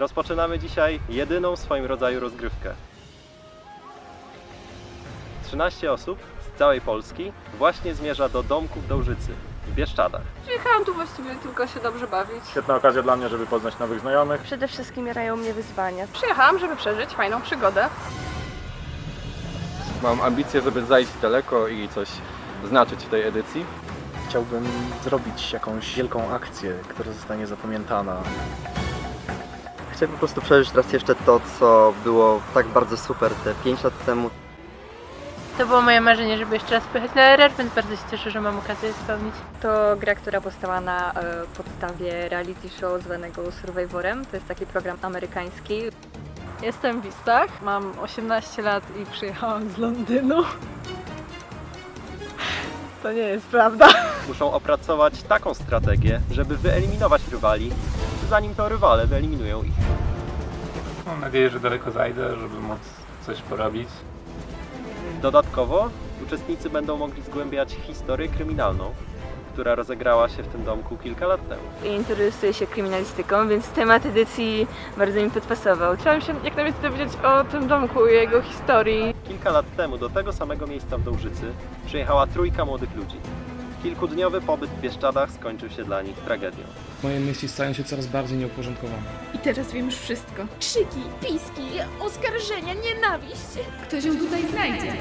Rozpoczynamy dzisiaj jedyną w swoim rodzaju rozgrywkę. 13 osób z całej Polski właśnie zmierza do domku w Dołżycy, w Bieszczadach. Przyjechałam tu właściwie tylko się dobrze bawić. Świetna okazja dla mnie, żeby poznać nowych znajomych. Przede wszystkim jarają mnie wyzwania. Przyjechałam, żeby przeżyć fajną przygodę. Mam ambicje, żeby zajść daleko i coś znaczyć w tej edycji. Chciałbym zrobić jakąś wielką akcję, która zostanie zapamiętana. Chciałbym po prostu przeżyć raz jeszcze to, co było tak bardzo super te 5 lat temu. To było moje marzenie, żeby jeszcze raz pojechać na RR, więc bardzo się cieszę, że mam okazję je spełnić. To gra, która powstała na podstawie reality show zwanego Survivorem. To jest taki program amerykański. Jestem w Wistach, mam 18 lat i przyjechałam z Londynu. To nie jest prawda. Muszą opracować taką strategię, żeby wyeliminować rywali, zanim to rywale wyeliminują ich. Mam nadzieję, że daleko zajdę, żeby móc coś porobić. Dodatkowo uczestnicy będą mogli zgłębiać historię kryminalną, która rozegrała się w tym domku kilka lat temu. Interesuję się kryminalistyką, więc temat edycji bardzo mi podpasował. Chciałam się jak najwięcej dowiedzieć o tym domku i jego historii. Kilka lat temu do tego samego miejsca w Dołżycy przyjechała trójka młodych ludzi. Kilkudniowy pobyt w Bieszczadach skończył się dla nich tragedią. Moje myśli stają się coraz bardziej nieuporządkowane. I teraz wiem już wszystko. Krzyki, piski, oskarżenia, nienawiść. Ktoś ją tutaj znajdzie.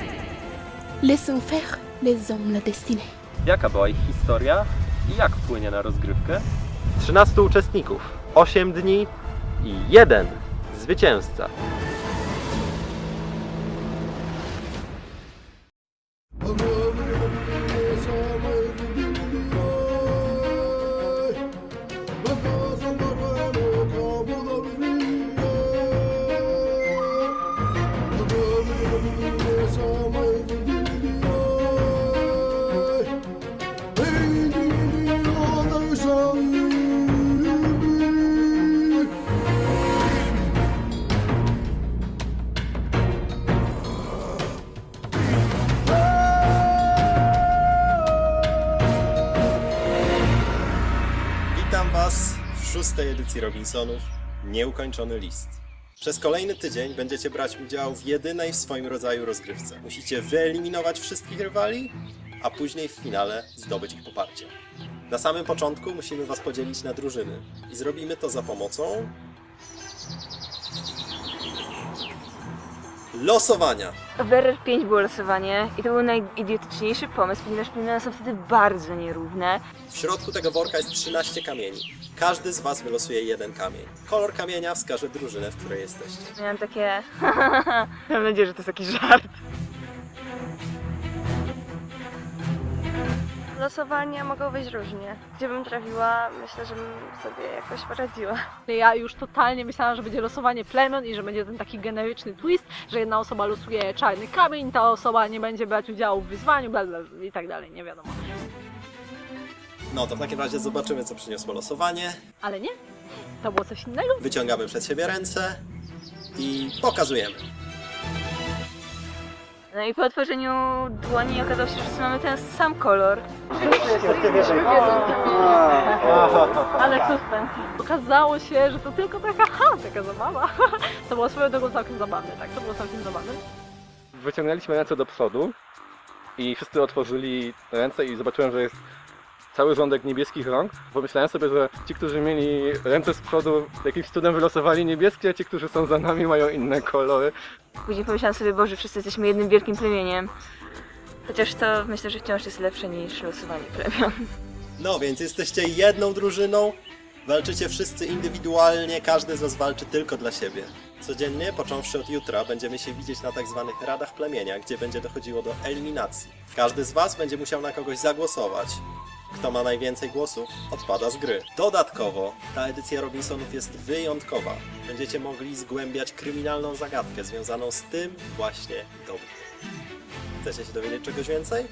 Laissons faire les hommes la destinée. Jaka była ich historia i jak wpłynie na rozgrywkę? 13 uczestników, 8 dni i 1 zwycięzca. Witam Was w 6. edycji Robinsonów Nieukończony List. Przez kolejny tydzień będziecie brać udział w jedynej w swoim rodzaju rozgrywce. Musicie wyeliminować wszystkich rywali, a później w finale zdobyć ich poparcie. Na samym początku musimy Was podzielić na drużyny i zrobimy to za pomocą losowania. W RR 5 było losowanie i to był najidiotyczniejszy pomysł, ponieważ plemiona są wtedy bardzo nierówne. W środku tego worka jest 13 kamieni. Każdy z Was wylosuje jeden kamień. Kolor kamienia wskaże drużynę, w której jesteście. Miałam takie... Mam nadzieję, że to jest jakiś żart. Losowania mogą wyjść różnie. Gdzie bym trafiła, myślę, że bym sobie jakoś poradziła. Ja już totalnie myślałam, że będzie losowanie plemion i że będzie ten taki generyczny twist, że jedna osoba losuje czarny kamień, ta osoba nie będzie brać udziału w wyzwaniu, bla, bla, i tak dalej, nie wiadomo. No to w takim razie zobaczymy, co przyniosło losowanie. Ale nie, to było coś innego. Wyciągamy przed siebie ręce i pokazujemy. No i po otworzeniu dłoni okazało się, że mamy ten sam kolor. Ale suspens. Okazało się, że to tylko taka zabawa. To było swoją drogą całkiem zabawne, tak, to było całkiem zabawne. Wyciągnęliśmy ręce do przodu i wszyscy otworzyli ręce i zobaczyłem, że jest cały rządek niebieskich rąk. Pomyślałem sobie, że ci, którzy mieli ręce z przodu, jakimś cudem wylosowali niebieskie, a ci, którzy są za nami, mają inne kolory. Później pomyślałam sobie, Boże, wszyscy jesteśmy jednym wielkim plemieniem. Chociaż to myślę, że wciąż jest lepsze niż losowanie plemion. No więc jesteście jedną drużyną, walczycie wszyscy indywidualnie, każdy z Was walczy tylko dla siebie. Codziennie, począwszy od jutra, będziemy się widzieć na tak zwanych radach plemienia, gdzie będzie dochodziło do eliminacji. Każdy z Was będzie musiał na kogoś zagłosować. Kto ma najwięcej głosów, odpada z gry. Dodatkowo, ta edycja Robinsonów jest wyjątkowa. Będziecie mogli zgłębiać kryminalną zagadkę związaną z tym właśnie domkiem. Chcecie się dowiedzieć czegoś więcej?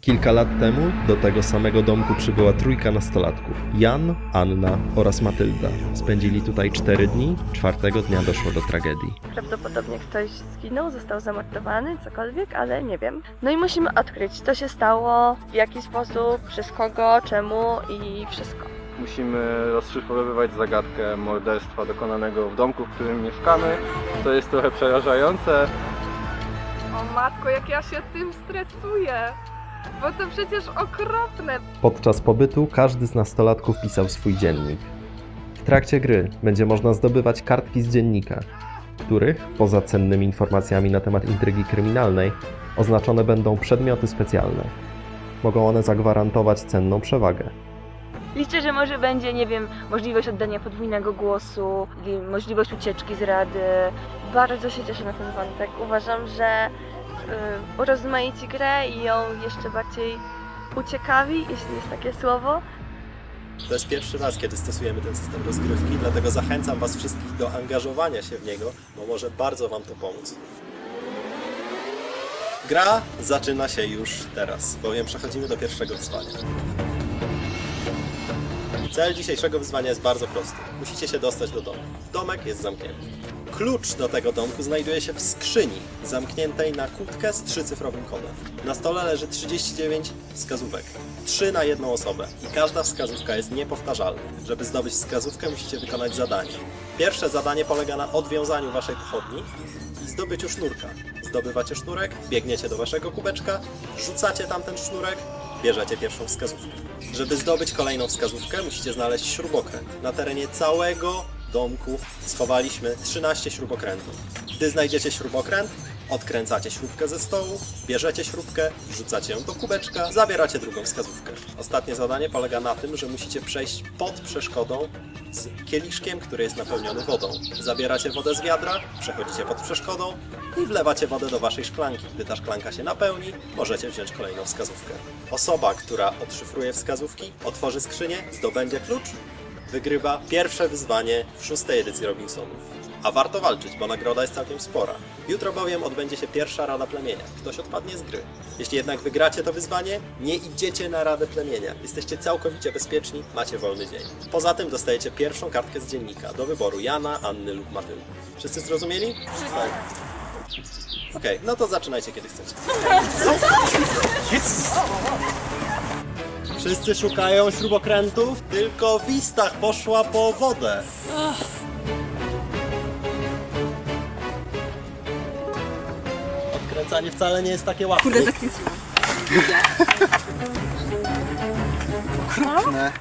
Kilka lat temu do tego samego domku przybyła trójka nastolatków. Jan, Anna oraz Matylda. Spędzili tutaj 4 dni, 4. dnia doszło do tragedii. Prawdopodobnie ktoś zginął, został zamordowany, cokolwiek, ale nie wiem. No i musimy odkryć, co się stało, w jaki sposób, przez kogo, czemu i wszystko. musimy rozszyfrowywać zagadkę morderstwa dokonanego w domku, w którym mieszkamy. To jest trochę przerażające. O matko, jak ja się tym stresuję, bo to przecież okropne. Podczas pobytu każdy z nastolatków pisał swój dziennik. W trakcie gry będzie można zdobywać kartki z dziennika, w których, poza cennymi informacjami na temat intrygi kryminalnej, oznaczone będą przedmioty specjalne. Mogą one zagwarantować cenną przewagę. Liczę, że może będzie, nie wiem, możliwość oddania podwójnego głosu, możliwość ucieczki z rady. Bardzo się cieszę na ten wątek. Uważam, że urozmaici grę i ją jeszcze bardziej uciekawi, jeśli jest takie słowo. To jest pierwszy raz, kiedy stosujemy ten system rozgrywki, dlatego zachęcam Was wszystkich do angażowania się w niego, bo może bardzo Wam to pomóc. Gra zaczyna się już teraz, bowiem przechodzimy do pierwszego wyzwania. Cel dzisiejszego wyzwania jest bardzo prosty. Musicie się dostać do domu. Domek jest zamknięty. Klucz do tego domku znajduje się w skrzyni, zamkniętej na kłódkę z 3-cyfrowym kodem. Na stole leży 39 wskazówek. 3 na jedną osobę i każda wskazówka jest niepowtarzalna. Żeby zdobyć wskazówkę, musicie wykonać zadanie. Pierwsze zadanie polega na odwiązaniu waszej pochodni i zdobyciu sznurka. Zdobywacie sznurek, biegniecie do waszego kubeczka, rzucacie tamten sznurek, bierzecie pierwszą wskazówkę. Żeby zdobyć kolejną wskazówkę, musicie znaleźć śrubokręt. Na terenie całego domku schowaliśmy 13 śrubokrętów. Gdy znajdziecie śrubokręt, odkręcacie śrubkę ze stołu, bierzecie śrubkę, wrzucacie ją do kubeczka, zabieracie drugą wskazówkę. Ostatnie zadanie polega na tym, że musicie przejść pod przeszkodą z kieliszkiem, który jest napełniony wodą. Zabieracie wodę z wiadra, przechodzicie pod przeszkodą i wlewacie wodę do waszej szklanki. Gdy ta szklanka się napełni, możecie wziąć kolejną wskazówkę. Osoba, która odszyfruje wskazówki, otworzy skrzynię, zdobędzie klucz, wygrywa pierwsze wyzwanie w 6. edycji Robinsonów. A warto walczyć, bo nagroda jest całkiem spora. Jutro bowiem odbędzie się pierwsza Rada Plemienia. Ktoś odpadnie z gry. Jeśli jednak wygracie to wyzwanie, nie idziecie na Radę Plemienia. Jesteście całkowicie bezpieczni, macie wolny dzień. Poza tym dostajecie pierwszą kartkę z dziennika do wyboru Jana, Anny lub Matyldy. Wszyscy zrozumieli? Tak. Okej, no to zaczynajcie kiedy chcecie. Wszyscy szukają śrubokrętów, tylko Wistach poszła po wodę. Odkręcanie wcale nie jest takie łatwe. Kurde, zakręciłam. Okrutne.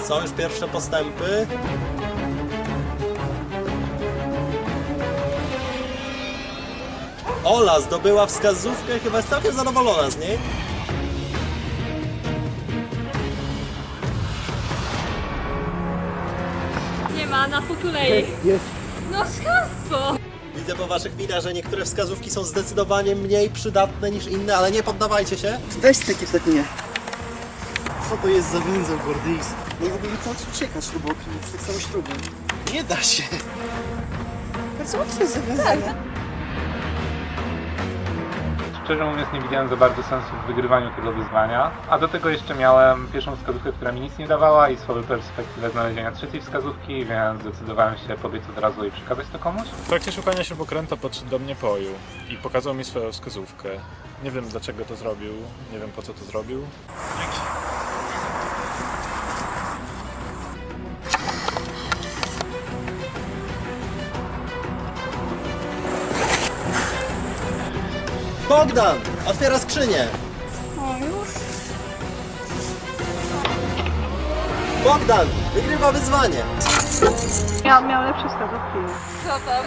Są już pierwsze postępy. Ola zdobyła wskazówkę, chyba jest całkiem zadowolona z niej. Nie ma, na kukuleje. Jest. No skąd? Widzę po waszych minach, że niektóre wskazówki są zdecydowanie mniej przydatne niż inne, ale nie poddawajcie się. Weź takie ostatnie. Co to jest za węzeł gordyjski? No i w ogóle co ucieka śrubokręt, tak samo śruby. Nie da się. A co to jest za węzeł? Szczerze mówiąc nie widziałem za bardzo sensu w wygrywaniu tego wyzwania, a do tego jeszcze miałem pierwszą wskazówkę, która mi nic nie dawała i słabą perspektywę znalezienia trzeciej wskazówki, więc zdecydowałem się pobiec od razu i przekazać to komuś. W trakcie szukania śrubokręta podszedł do mnie Poju i pokazał mi swoją wskazówkę. Nie wiem dlaczego to zrobił, nie wiem po co to zrobił. Dzięki. Bogdan! Otwiera skrzynię! O, już? Bogdan! Wygrywa wyzwanie! Miał lepsze wskazówki. No to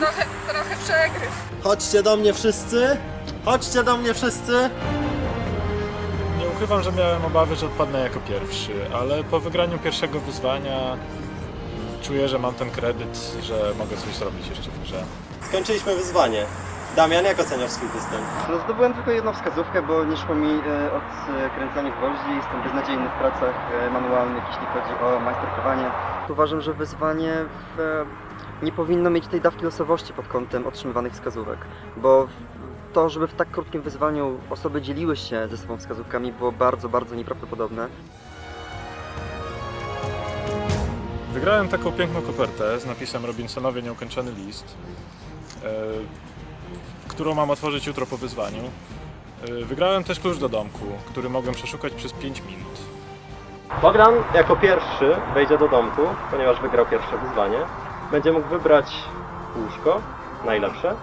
trochę przegryw. Chodźcie do mnie wszyscy! Chodźcie do mnie wszyscy! Nie ukrywam, że miałem obawy, że odpadnę jako pierwszy, ale po wygraniu pierwszego wyzwania czuję, że mam ten kredyt, że mogę coś zrobić jeszcze w grze. Skończyliśmy wyzwanie. Damian, jak oceniasz swój występ? No zdobyłem tylko jedną wskazówkę, bo nie szło mi odkręcanie gwoździ. Jestem beznadziejny w pracach manualnych, jeśli chodzi o majsterkowanie. Uważam, że wyzwanie nie powinno mieć tej dawki losowości pod kątem otrzymywanych wskazówek, bo to, żeby w tak krótkim wyzwaniu osoby dzieliły się ze sobą wskazówkami, było bardzo, bardzo nieprawdopodobne. Wygrałem taką piękną kopertę z napisem Robinsonowie nieukończony list, którą mam otworzyć jutro po wyzwaniu. Wygrałem też klucz do domku, który mogłem przeszukać przez 5 minut. Bogdan jako pierwszy wejdzie do domku, ponieważ wygrał pierwsze wyzwanie. Będzie mógł wybrać łóżko, najlepsze,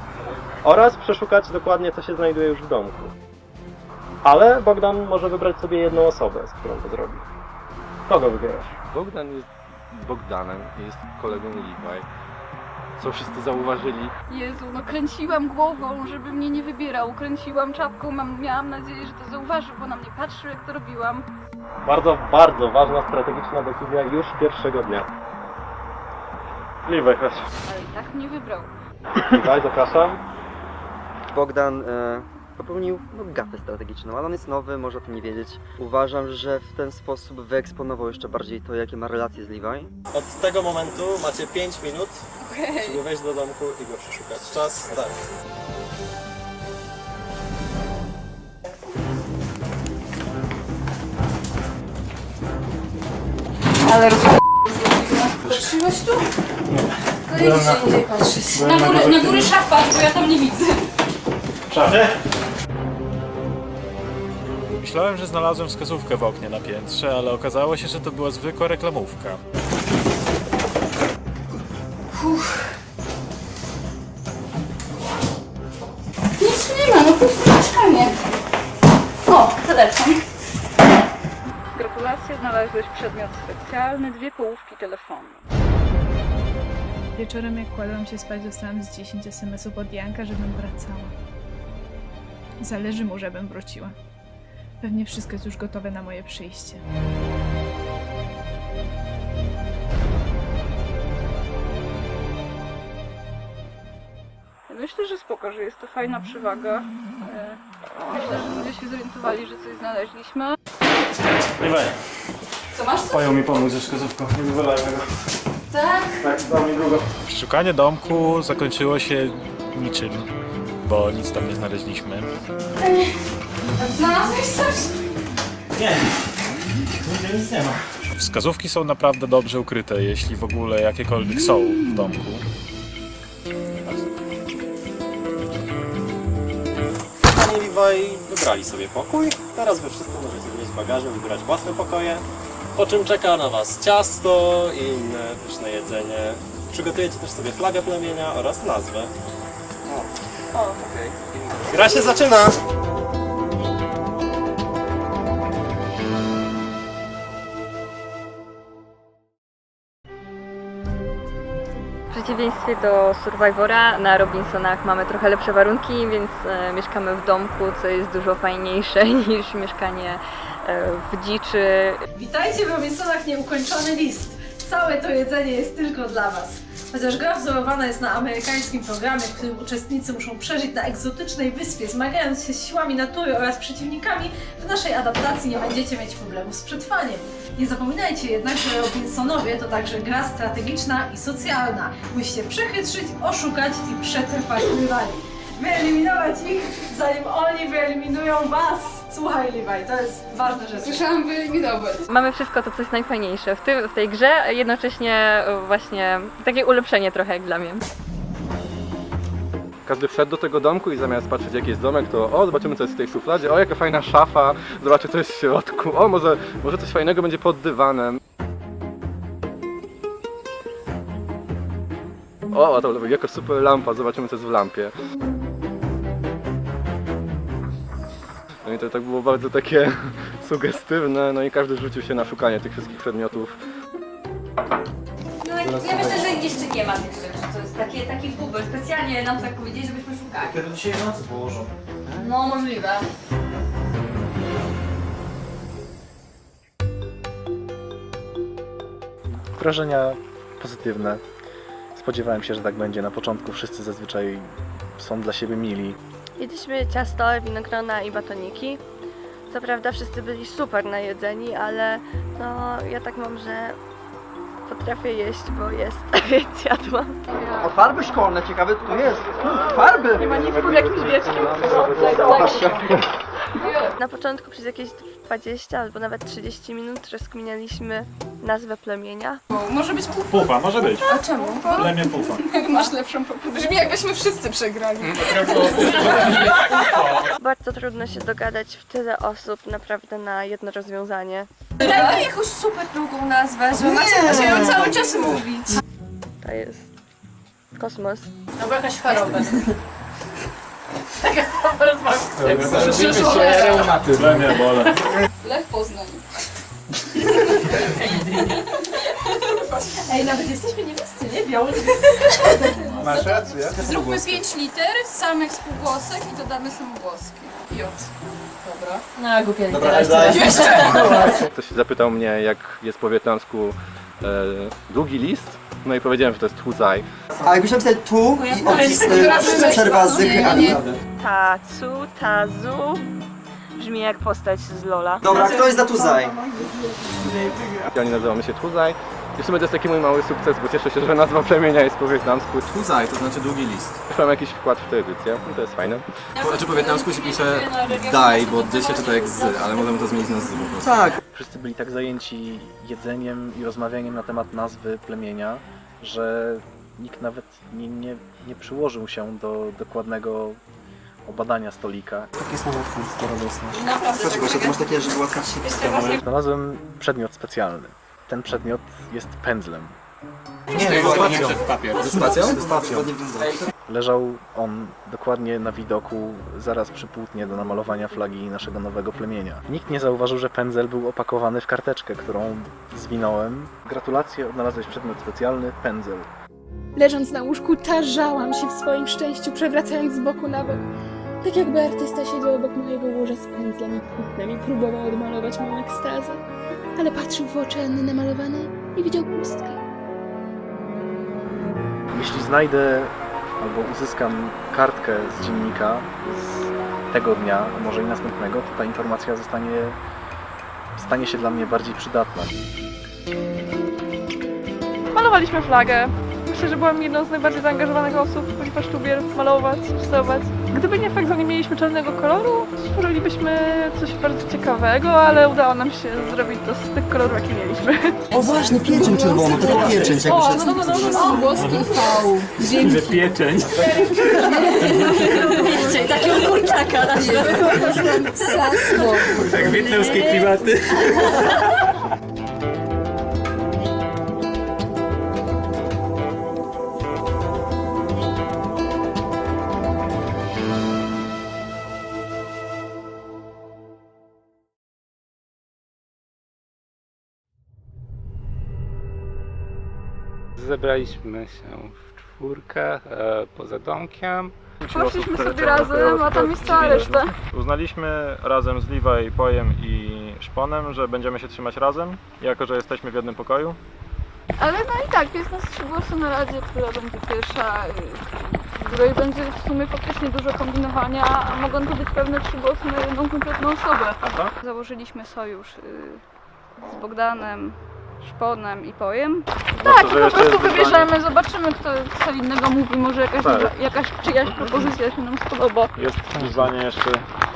oraz przeszukać dokładnie, co się znajduje już w domku. Ale Bogdan może wybrać sobie jedną osobę, z którą to zrobi. Kogo wybierasz? Bogdan jest Bogdanem, jest kolegą Levi. Co wszyscy zauważyli. Jezu, no kręciłam głową, żeby mnie nie wybierał. Kręciłam czapką, miałam nadzieję, że to zauważy, bo na mnie patrzył, jak to robiłam. Bardzo, bardzo ważna strategiczna decyzja już pierwszego dnia. Levi, chodź. Ale i tak mnie wybrał. Levi, zapraszam. Bogdan popełnił gafę strategiczną, ale on jest nowy, może o tym nie wiedzieć. Uważam, że w ten sposób wyeksponował jeszcze bardziej to, jakie ma relacje z Levi. Od tego momentu macie 5 minut, żeby wejść do domku i go przeszukać. Czas start. Ale patrzyłeś tu? To idź się indziej patrzeć. Na górę szaf patrz, bo ja tam nie widzę. W szafie? Myślałem, że znalazłem wskazówkę w oknie na piętrze, ale okazało się, że to była zwykła reklamówka. Nic tu nie ma, no puste mieszkanie. O, telefon. Gratulacje, znalazłeś przedmiot specjalny, 2 połówki telefonu. Wieczorem jak kładłam się spać, dostałam z 10 SMS-ów od Janka, żebym wracała. Zależy mu, żebym wróciła. Pewnie wszystko jest już gotowe na moje przyjście. Myślę, że spoko, że jest to fajna przywaga. Myślę, że ludzie się zorientowali, że coś znaleźliśmy. Levi, Co masz? pojął mi pomóc ze wskazówką, nie wywalajmy go. Tak? Tak, dał mi długo. Przeszukanie domku zakończyło się niczym, bo nic tam nie znaleźliśmy. Znalazłeś coś? Nie, nigdzie nic nie ma. Wskazówki są naprawdę dobrze ukryte, jeśli w ogóle jakiekolwiek są w domku. Pani Levi wybrali sobie pokój. Teraz wy wszyscy możecie wnieść bagaże, wybrać własne pokoje. Po czym czeka na was ciasto i inne pyszne jedzenie. Przygotujecie też sobie flagę plemienia oraz nazwę. O, okej. Gra się zaczyna! W przeciwieństwie do Survivora, na Robinsonach mamy trochę lepsze warunki, więc mieszkamy w domku, co jest dużo fajniejsze niż mieszkanie w dziczy. Witajcie w Robinsonach Nieukończony List. Całe to jedzenie jest tylko dla Was. Chociaż gra wzorowana jest na amerykańskim programie, w którym uczestnicy muszą przeżyć na egzotycznej wyspie, zmagając się z siłami natury oraz przeciwnikami, w naszej adaptacji nie będziecie mieć problemów z przetrwaniem. Nie zapominajcie jednak, że Robinsonowie to także gra strategiczna i socjalna. Musicie przechytrzyć, oszukać i przetrwać rywali. Wyeliminować ich, zanim oni wyeliminują Was! Słuchaj, Levi, to jest ważna rzecz. Słyszałam wyeliminować. Mamy wszystko to, co jest najfajniejsze w tej grze, a jednocześnie właśnie takie ulepszenie trochę jak dla mnie. Każdy wszedł do tego domku i zamiast patrzeć jaki jest domek, to o, zobaczymy co jest w tej szufladzie, o jaka fajna szafa, zobaczę co jest w środku, o może coś fajnego będzie pod dywanem. O, to jaka super lampa, zobaczymy co jest w lampie. No i to tak było bardzo takie sugestywne, no i każdy rzucił się na szukanie tych wszystkich przedmiotów. No ja myślę, że jeszcze nie ma tych rzeczy, to jest taki bubel, specjalnie nam tak powiedzieli, żebyśmy szukali. Dopiero dzisiaj w nocy położą. No możliwe. Wrażenia pozytywne. Spodziewałem się, że tak będzie. Na początku wszyscy zazwyczaj są dla siebie mili. Jedliśmy ciasto, winogrona i batoniki. Co prawda wszyscy byli super najedzeni, ale no ja tak mam, że potrafię jeść, bo jest, więc jadłam. O, farby szkolne, ciekawe co tu jest. Farby! Nie ma nic pod jakimś wieczkiem. Zobaczcie. Na początku przez jakieś 20 albo nawet 30 minut rozkminialiśmy nazwę plemienia. Może być pufa. Pufa, może być. A czemu? Plemię pufa. Masz lepszą propozycję. Brzmi jakbyśmy wszyscy przegrali. bardzo trudno się dogadać w tyle osób naprawdę na jedno rozwiązanie. Dajmy jakąś super długą nazwę, że macie ją cały czas mówić. To jest kosmos. Albo jakaś choroba. Taka choroba Lech Poznań. Ej, nawet jesteśmy niebiescy, nie? Biały. Masz rację. Zróbmy 5 liter, samych spółgłosek i dodamy samogłoski. J. Dobra. No, głupia Dobra, litera. Ktoś zapytał mnie, jak jest po wietnamsku długi list, no i powiedziałem, że to jest tuzaj. A jakbyś napisał tu i przerwa z Tacu, Tazu. Brzmi jak postać z Lola. Dobra, kto jest za Tuzaj? I oni nazywamy się Tuzaj. I w sumie to jest taki mój mały sukces, bo cieszę się, że nazwa plemienia jest po wietnamsku. Tuzaj, to znaczy długi list. Mam jakiś wkład w tę edycję, no to jest fajne. Znaczy po wietnamsku się pisze daj, bo dy się czyta jak z, ale możemy to zmienić na z po prostu. Tak. Wszyscy byli tak zajęci jedzeniem i rozmawianiem na temat nazwy plemienia, że nikt nawet nie przyłożył się do dokładnego obadania stolika. Takie słowotwórstwo radosne. Naprawdę. Dlaczego się to masz takie, że łatwo się Znalazłem przedmiot specjalny. Ten przedmiot jest pędzlem. Nie, dyspacją. Dyspacją? Dyspacją. Leżał on dokładnie na widoku, zaraz przy płótnie do namalowania flagi naszego nowego plemienia. Nikt nie zauważył, że pędzel był opakowany w karteczkę, którą zwinąłem. Gratulacje, odnalazłeś przedmiot specjalny, pędzel. Leżąc na łóżku, tarzałam się w swoim szczęściu, przewracając z boku na bok. Tak jakby artysta siedział obok mojego łoża z pędzlem i płótnem i próbował odmalować moją ekstazę. Ale patrzył w oczy Anny namalowane i widział pustkę. Jeśli znajdę albo uzyskam kartkę z dziennika z tego dnia, a może i następnego, to ta informacja stanie się dla mnie bardziej przydatna. Malowaliśmy flagę. Myślę, że byłam jedną z najbardziej zaangażowanych osób, ponieważ lubię malować, rysować. Gdyby nie fakt, że nie mieliśmy czarnego koloru, stworzylibyśmy coś bardzo ciekawego, ale udało nam się zrobić to z tych kolorów, jakie mieliśmy. O właśnie, pieczęć czerwoną, tylko pieczęć. O, no, włoski V. Pieczęć. Takiego kurczaka na Sasło. Tak, wietnamskie klimaty. Zebraliśmy się w czwórkę poza domkiem. Poszliśmy sobie razem, a tam jest cała reszta. Uznaliśmy razem z Levi, Pojem i Szponem, że będziemy się trzymać razem, jako że jesteśmy w jednym pokoju. Ale no i tak, jest nas 3 głosy na radzie, która będzie pierwsza, w której będzie w sumie faktycznie dużo kombinowania, a mogą to być pewne 3 głosy na jedną konkretną osobę. Aha. Założyliśmy sojusz z Bogdanem, Szponem i Pojem. No Tak, to, i że po jeszcze prostu jest wybierzemy, zobaczymy kto co innego mówi, może Tak. jakaś czyjaś propozycja się nam spodoba. Jest wyzwanie jeszcze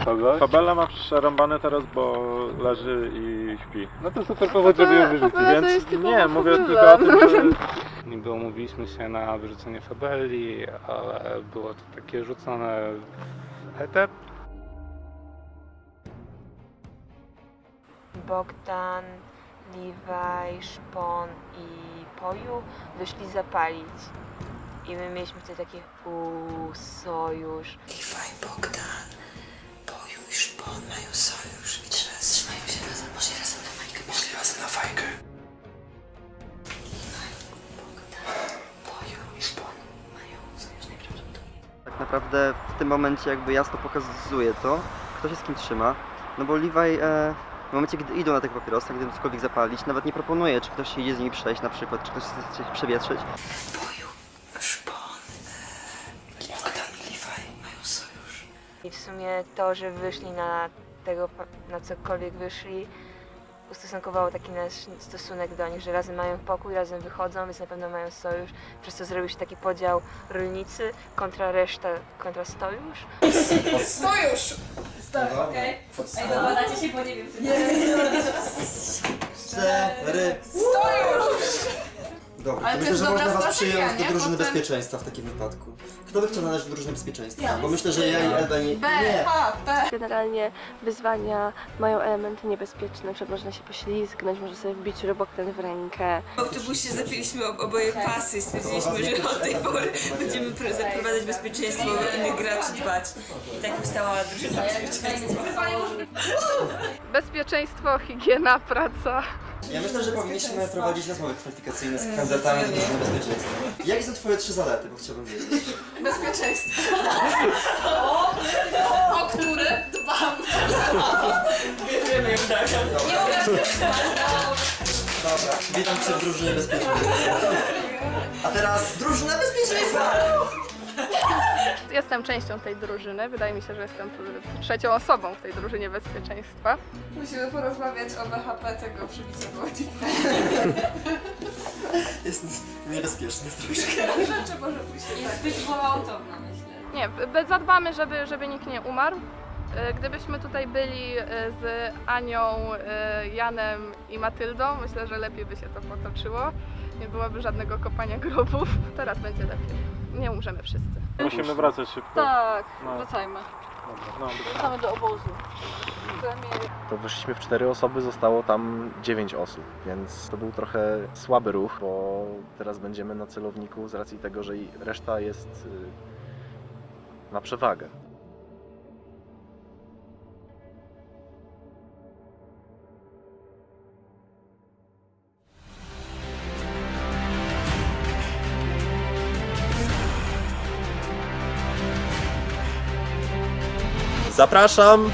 kogoś. Fabella ma przerąbane teraz, bo leży i śpi. No to super powód, żeby ją wyrzucić. Fabela to Więc jest typowa nie, mówię Fabela. tylko o tym, że Niby umówiliśmy się na wyrzucenie Fabelli, ale było to takie rzucone w eter. Bogdan, Levi, Szpon i Poju wyszli zapalić. I my mieliśmy wtedy takie sojusz. Levi, Bogdan, Poju i Szpon mają sojusz i teraz trzymają się razem. Może razem na fajkę. Może razem na fajkę. Levi, Bogdan, Poju i Szpon mają sojusz najprawdopodobniej. Tak naprawdę w tym momencie jakby jasno pokazuje to, kto się z kim trzyma. No bo Levi w momencie, gdy idą na tych papierosach, gdy cokolwiek zapalić, nawet nie proponuje, czy ktoś się idzie z nimi przejść na przykład, czy ktoś chce się przewietrzyć. Poju, Szpon, Bogdan i Levi mają sojusz. I w sumie to, że wyszli na cokolwiek wyszli, ustosunkowało taki nasz stosunek do nich, że razem mają pokój, razem wychodzą, więc na pewno mają sojusz. Przez to zrobił się taki podział rolnicy kontra reszta, kontra sojusz. Sojusz! Okej. Ej, dogadacie się, bo nie wiem, czy nie. 4. Sojusz! Dobra, Ale to to myślę, jest że dobra można was strategia, przyjąć do nie? drużyny Potem- bezpieczeństwa w takim wypadku. Kto by chciał należeć do drużyny bezpieczeństwa? Ja. Bo myślę, że ja i Elda nie... Nie! Generalnie wyzwania mają elementy niebezpieczne, na przykład można się poślizgnąć, można sobie wbić robokten w rękę. W autobusie zapiliśmy oboje pasy i stwierdziliśmy, że od tej pory będziemy zaprowadzać bezpieczeństwo innych graczy dbać. I tak powstała drużyna bezpieczeństwa. Bezpieczeństwo, higiena, praca. Ja myślę, że powinniśmy prowadzić rozmowy kwalifikacyjne z kandydatami do drużyny bezpieczeństwa. Jakie są twoje 3 zalety, bo chciałbym wiedzieć? Bezpieczeństwo. O które dbam. Bierzemy ją tak. Dobra, witam cię w drużynie bezpieczeństwa. A teraz drużyna bezpieczeństwa! Jestem częścią tej drużyny, wydaje mi się, że jestem trzecią osobą w tej drużynie bezpieczeństwa. Musimy porozmawiać o BHP tego przybicia godzin. Jest niebezpieczny troszkę. Rzeczy może pójść. Jest zbyt gwałtowna, myślę. Nie, zadbamy, żeby nikt nie umarł. Gdybyśmy tutaj byli z Anią, Janem i Matyldą, myślę, że lepiej by się to potoczyło. Nie byłoby żadnego kopania grobów. Teraz będzie lepiej. Nie umrzemy wszyscy. Musimy wracać szybko. Tak, No. wracajmy. No. Wracamy do obozu. To wyszliśmy w 4 osoby, zostało tam 9 osób, więc to był trochę słaby ruch, bo teraz będziemy na celowniku z racji tego, że i reszta jest na przewagę. Zapraszam!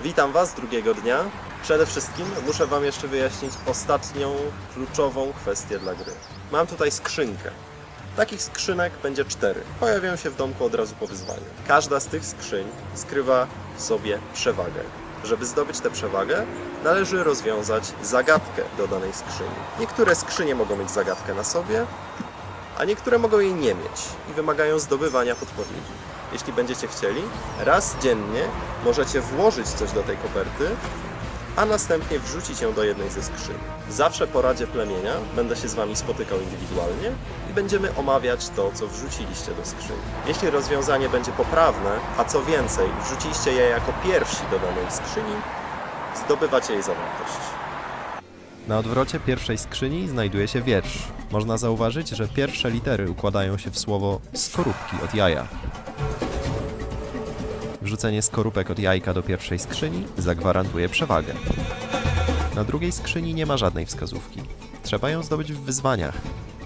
Witam Was drugiego dnia. Przede wszystkim muszę Wam jeszcze wyjaśnić ostatnią, kluczową kwestię dla gry. Mam tutaj skrzynkę. Takich skrzynek będzie 4. Pojawią się w domku od razu po wyzwaniu. Każda z tych skrzyń skrywa w sobie przewagę. Żeby zdobyć tę przewagę, należy rozwiązać zagadkę do danej skrzyni. Niektóre skrzynie mogą mieć zagadkę na sobie, a niektóre mogą jej nie mieć i wymagają zdobywania podpowiedzi. Jeśli będziecie chcieli, raz dziennie możecie włożyć coś do tej koperty, a następnie wrzucić ją do jednej ze skrzyń. Zawsze po Radzie Plemienia będę się z Wami spotykał indywidualnie i będziemy omawiać to, co wrzuciliście do skrzyni. Jeśli rozwiązanie będzie poprawne, a co więcej, wrzuciliście je jako pierwsi do danej skrzyni, zdobywacie jej zawartość. Na odwrocie pierwszej skrzyni znajduje się wiersz. Można zauważyć, że pierwsze litery układają się w słowo skorupki od jaja. Wrzucenie skorupek od jajka do pierwszej skrzyni zagwarantuje przewagę. Na drugiej skrzyni nie ma żadnej wskazówki. Trzeba ją zdobyć w wyzwaniach.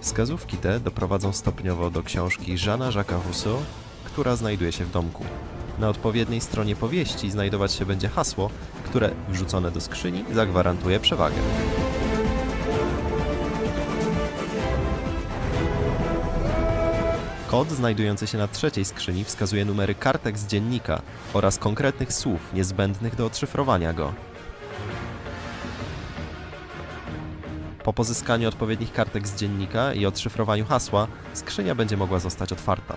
Wskazówki te doprowadzą stopniowo do książki Jeana-Jacques'a Rousseau, która znajduje się w domku. Na odpowiedniej stronie powieści znajdować się będzie hasło, które wrzucone do skrzyni zagwarantuje przewagę. Kod znajdujący się na trzeciej skrzyni wskazuje numery kartek z dziennika oraz konkretnych słów niezbędnych do odszyfrowania go. Po pozyskaniu odpowiednich kartek z dziennika i odszyfrowaniu hasła, skrzynia będzie mogła zostać otwarta.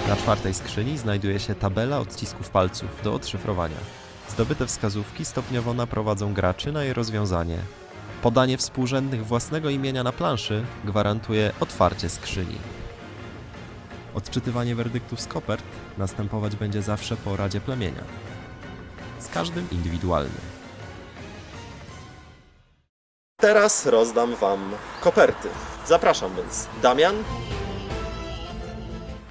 Na czwartej skrzyni znajduje się tabela odcisków palców do odszyfrowania. Zdobyte wskazówki stopniowo naprowadzą graczy na jej rozwiązanie. Podanie współrzędnych własnego imienia na planszy gwarantuje otwarcie skrzyni. Odczytywanie werdyktów z kopert następować będzie zawsze po Radzie Plemienia. Z każdym indywidualnie. Teraz rozdam Wam koperty. Zapraszam więc. Damian,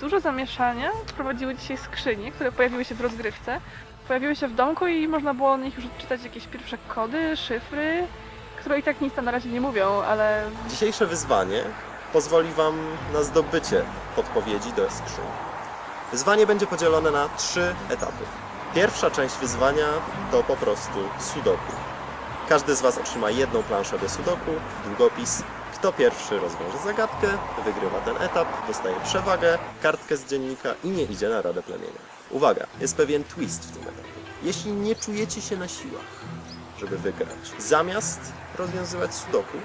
Dużo zamieszania prowadziły dzisiaj skrzynie, które pojawiły się w rozgrywce. Pojawiły się w domku i można było na nich już odczytać jakieś pierwsze kody, szyfry, które i tak nic tam na razie nie mówią, ale... dzisiejsze wyzwanie pozwoli Wam na zdobycie podpowiedzi do skrzyni. Wyzwanie będzie podzielone na 3 etapy. Pierwsza część wyzwania to po prostu sudoku. Każdy z Was otrzyma jedną planszę do sudoku, długopis. Kto pierwszy rozwiąże zagadkę, wygrywa ten etap, dostaje przewagę, kartkę z dziennika i nie idzie na Radę Plemienia. Uwaga, jest pewien twist w tym etapie. Jeśli nie czujecie się na siłach, żeby wygrać. Zamiast rozwiązywać sudoku,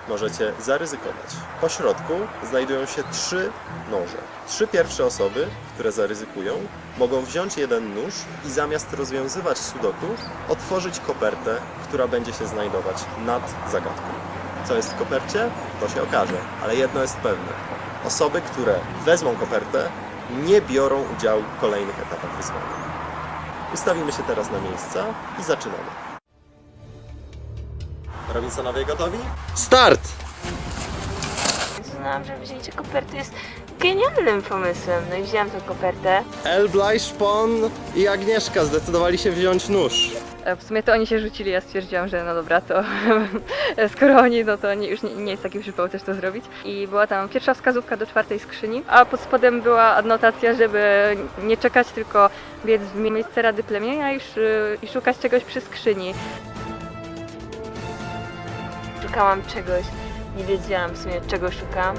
możecie zaryzykować. Po środku znajdują się 3 noże. 3 pierwsze osoby, które zaryzykują, mogą wziąć jeden nóż i zamiast rozwiązywać sudoku, otworzyć kopertę, która będzie się znajdować nad zagadką. Co jest w kopercie? To się okaże, ale jedno jest pewne. Osoby, które wezmą kopertę, nie biorą udziału w kolejnych etapach wyzwania. Ustawimy się teraz na miejsca i zaczynamy. Robinsonowie gotowi? Start! Uznałam, że wzięcie koperty jest genialnym pomysłem. No i wzięłam tę kopertę. Elblaj, Szpon i Agnieszka zdecydowali się wziąć nóż. W sumie to oni się rzucili, ja stwierdziłam, że no dobra, to skoro oni, no to już nie jest taki przypał też to zrobić. I była tam pierwsza wskazówka do 4. skrzyni, a pod spodem była adnotacja, żeby nie czekać, tylko biec w miejsce Rady Plemienia i szukać czegoś przy skrzyni. Szukałam czegoś, nie wiedziałam w sumie czego szukam.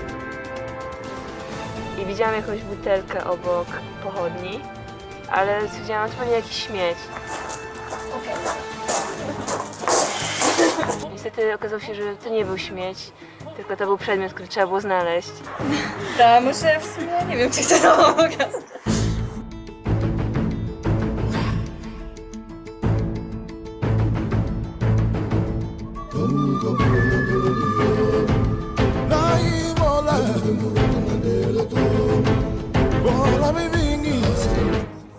I widziałam jakąś butelkę obok pochodni, ale stwierdziłam, że to pewnie jakiś śmieć. Niestety okazało się, że to nie był śmieć, tylko to był przedmiot, który trzeba było znaleźć. Da, może w sumie nie wiem, czy chcę to pokazać.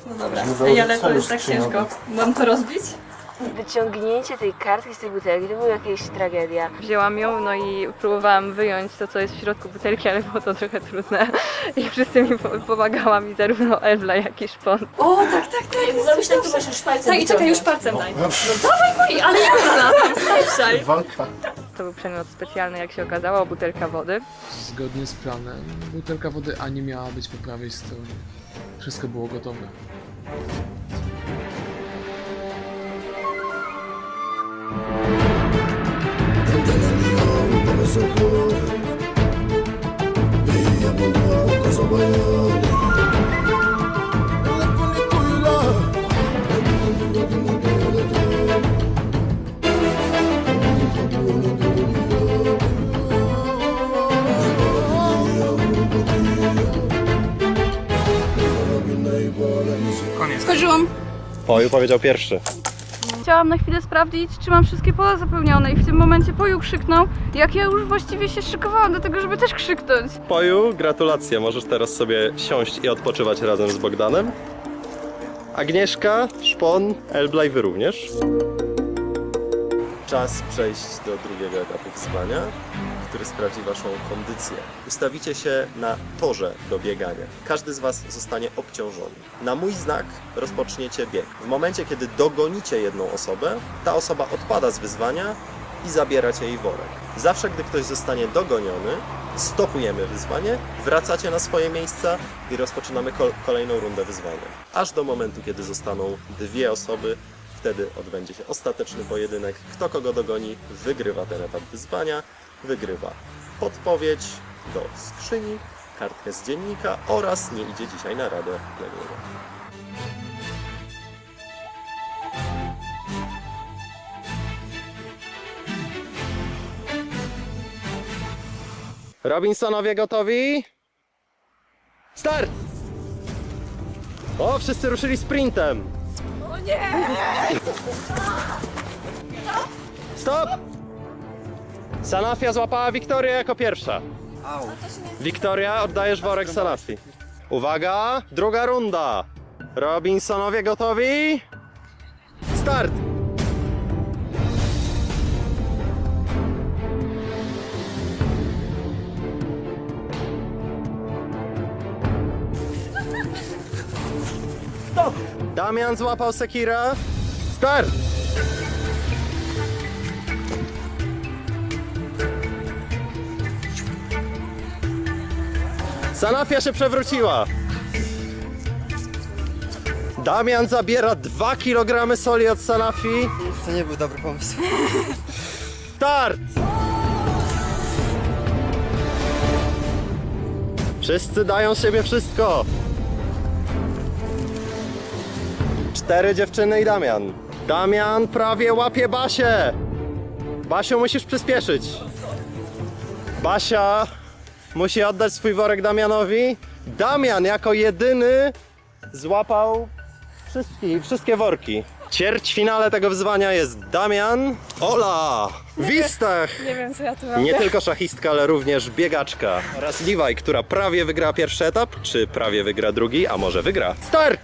No dobra, ale to jest tak ciężko. Mam to rozbić? Wyciągnięcie tej kartki z tej butelki to była jakaś tragedia. Wzięłam ją, no i próbowałam wyjąć to, co jest w środku butelki, ale było to trochę trudne. I wszyscy mi pomagała mi zarówno Elbla, jak i Szpon. O, tak. Zrobisz tak, to możesz palcem. Tak, i czekaj, już palcem daj. No dawaj mój, ale ja znalazłam, Walka. To był przedmiot specjalny, jak się okazało, butelka wody. Zgodnie z planem, butelka wody Ani miała być po prawej stronie. Wszystko było gotowe. Skończyłam. Poju powiedział pierwszy. Chciałam na chwilę sprawdzić, czy mam wszystkie pola zapełnione i w tym momencie Poju krzyknął, jak ja już właściwie się szykowałam do tego, żeby też krzyknąć. Poju, gratulacje, możesz teraz sobie siąść i odpoczywać razem z Bogdanem. Agnieszka, Szpon, Elblaj, wy również. Czas przejść do drugiego etapu wyzwania, który sprawdzi waszą kondycję. Ustawicie się na torze do biegania. Każdy z was zostanie obciążony. Na mój znak rozpoczniecie bieg. W momencie, kiedy dogonicie jedną osobę, ta osoba odpada z wyzwania i zabieracie jej worek. Zawsze, gdy ktoś zostanie dogoniony, stopujemy wyzwanie, wracacie na swoje miejsca i rozpoczynamy kolejną rundę wyzwania. Aż do momentu, kiedy zostaną 2 osoby, wtedy odbędzie się ostateczny pojedynek. Kto kogo dogoni, wygrywa ten etap wyzwania, wygrywa podpowiedź do skrzyni, kartkę z dziennika oraz nie idzie dzisiaj na Radę Plemienia. Robinsonowie gotowi? Start! O, wszyscy ruszyli sprintem! O nie! Stop! Sanafia złapała Wiktorię jako pierwsza. Wiktoria, oddajesz worek Sanafii. Uwaga, druga runda. Robinsonowie gotowi? Start! Stop! Damian złapał Sekira. Start! Sanafia się przewróciła. Damian zabiera 2 kg soli od Sanafii. To nie był dobry pomysł. Start! Wszyscy dają z siebie wszystko. 4 dziewczyny i Damian. Damian prawie łapie Basię. Basiu, musisz przyspieszyć. Basia musi oddać swój worek Damianowi. Damian jako jedyny złapał wszystkie worki. Ćwierćfinale tego wyzwania jest Damian, Ola, Wistach. Nie wiem, co ja tu robię. Nie tylko szachistka, ale również biegaczka. Oraz Liwaj, która prawie wygra pierwszy etap, czy prawie wygra drugi, a może wygra. Start!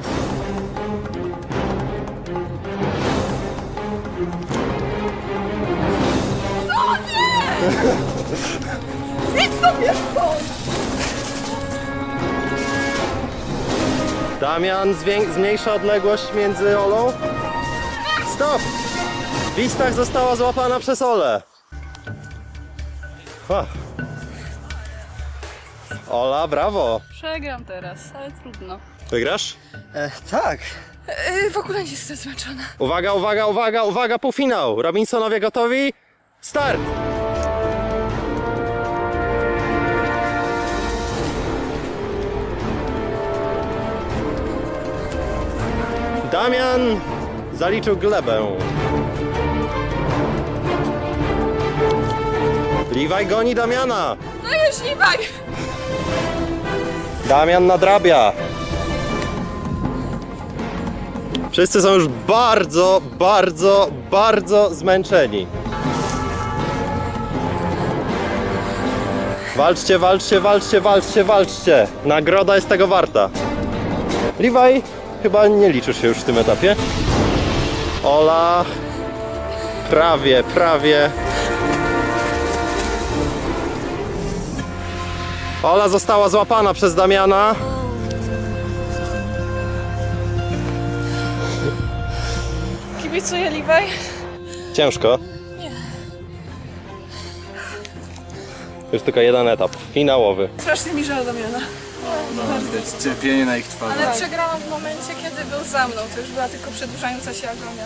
Idź sobie stąd! Damian zmniejsza odległość między Olą. Stop! Wistach została złapana przez Olę. Ola, brawo! Przegram teraz, ale trudno. Wygrasz? Tak. W ogóle nie jestem zmęczona. Uwaga, uwaga, uwaga, uwaga, półfinał! Robinsonowie gotowi? Start! Damian zaliczył glebę. Liwaj goni Damiana. No już, Liwaj! Damian nadrabia. Wszyscy są już bardzo, bardzo, bardzo zmęczeni. Walczcie, walczcie, walczcie, walczcie, walczcie. Nagroda jest tego warta. Liwaj, chyba nie liczysz się już w tym etapie. Ola, prawie, prawie. Ola została złapana przez Damiana. Kibicuję, Liwaj. Ciężko. Nie. Już tylko jeden etap, finałowy. Strasznie mi żal Damiana. Widać cierpienie na ich twarzy. Ale przegrałam w momencie, kiedy był za mną. To już była tylko przedłużająca się agonia.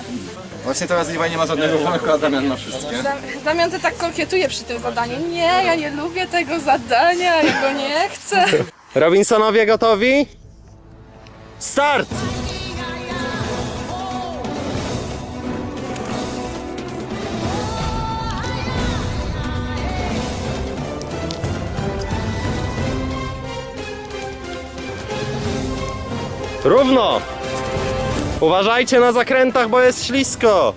Właśnie teraz Liwaj nie ma żadnego worka, a Damian ma wszystkie. Damian to tak kokietuje przy tym zadaniu. Nie, ja nie lubię tego zadania, ja go nie chcę. Robinsonowie gotowi? Start! Równo! Uważajcie na zakrętach, bo jest ślisko!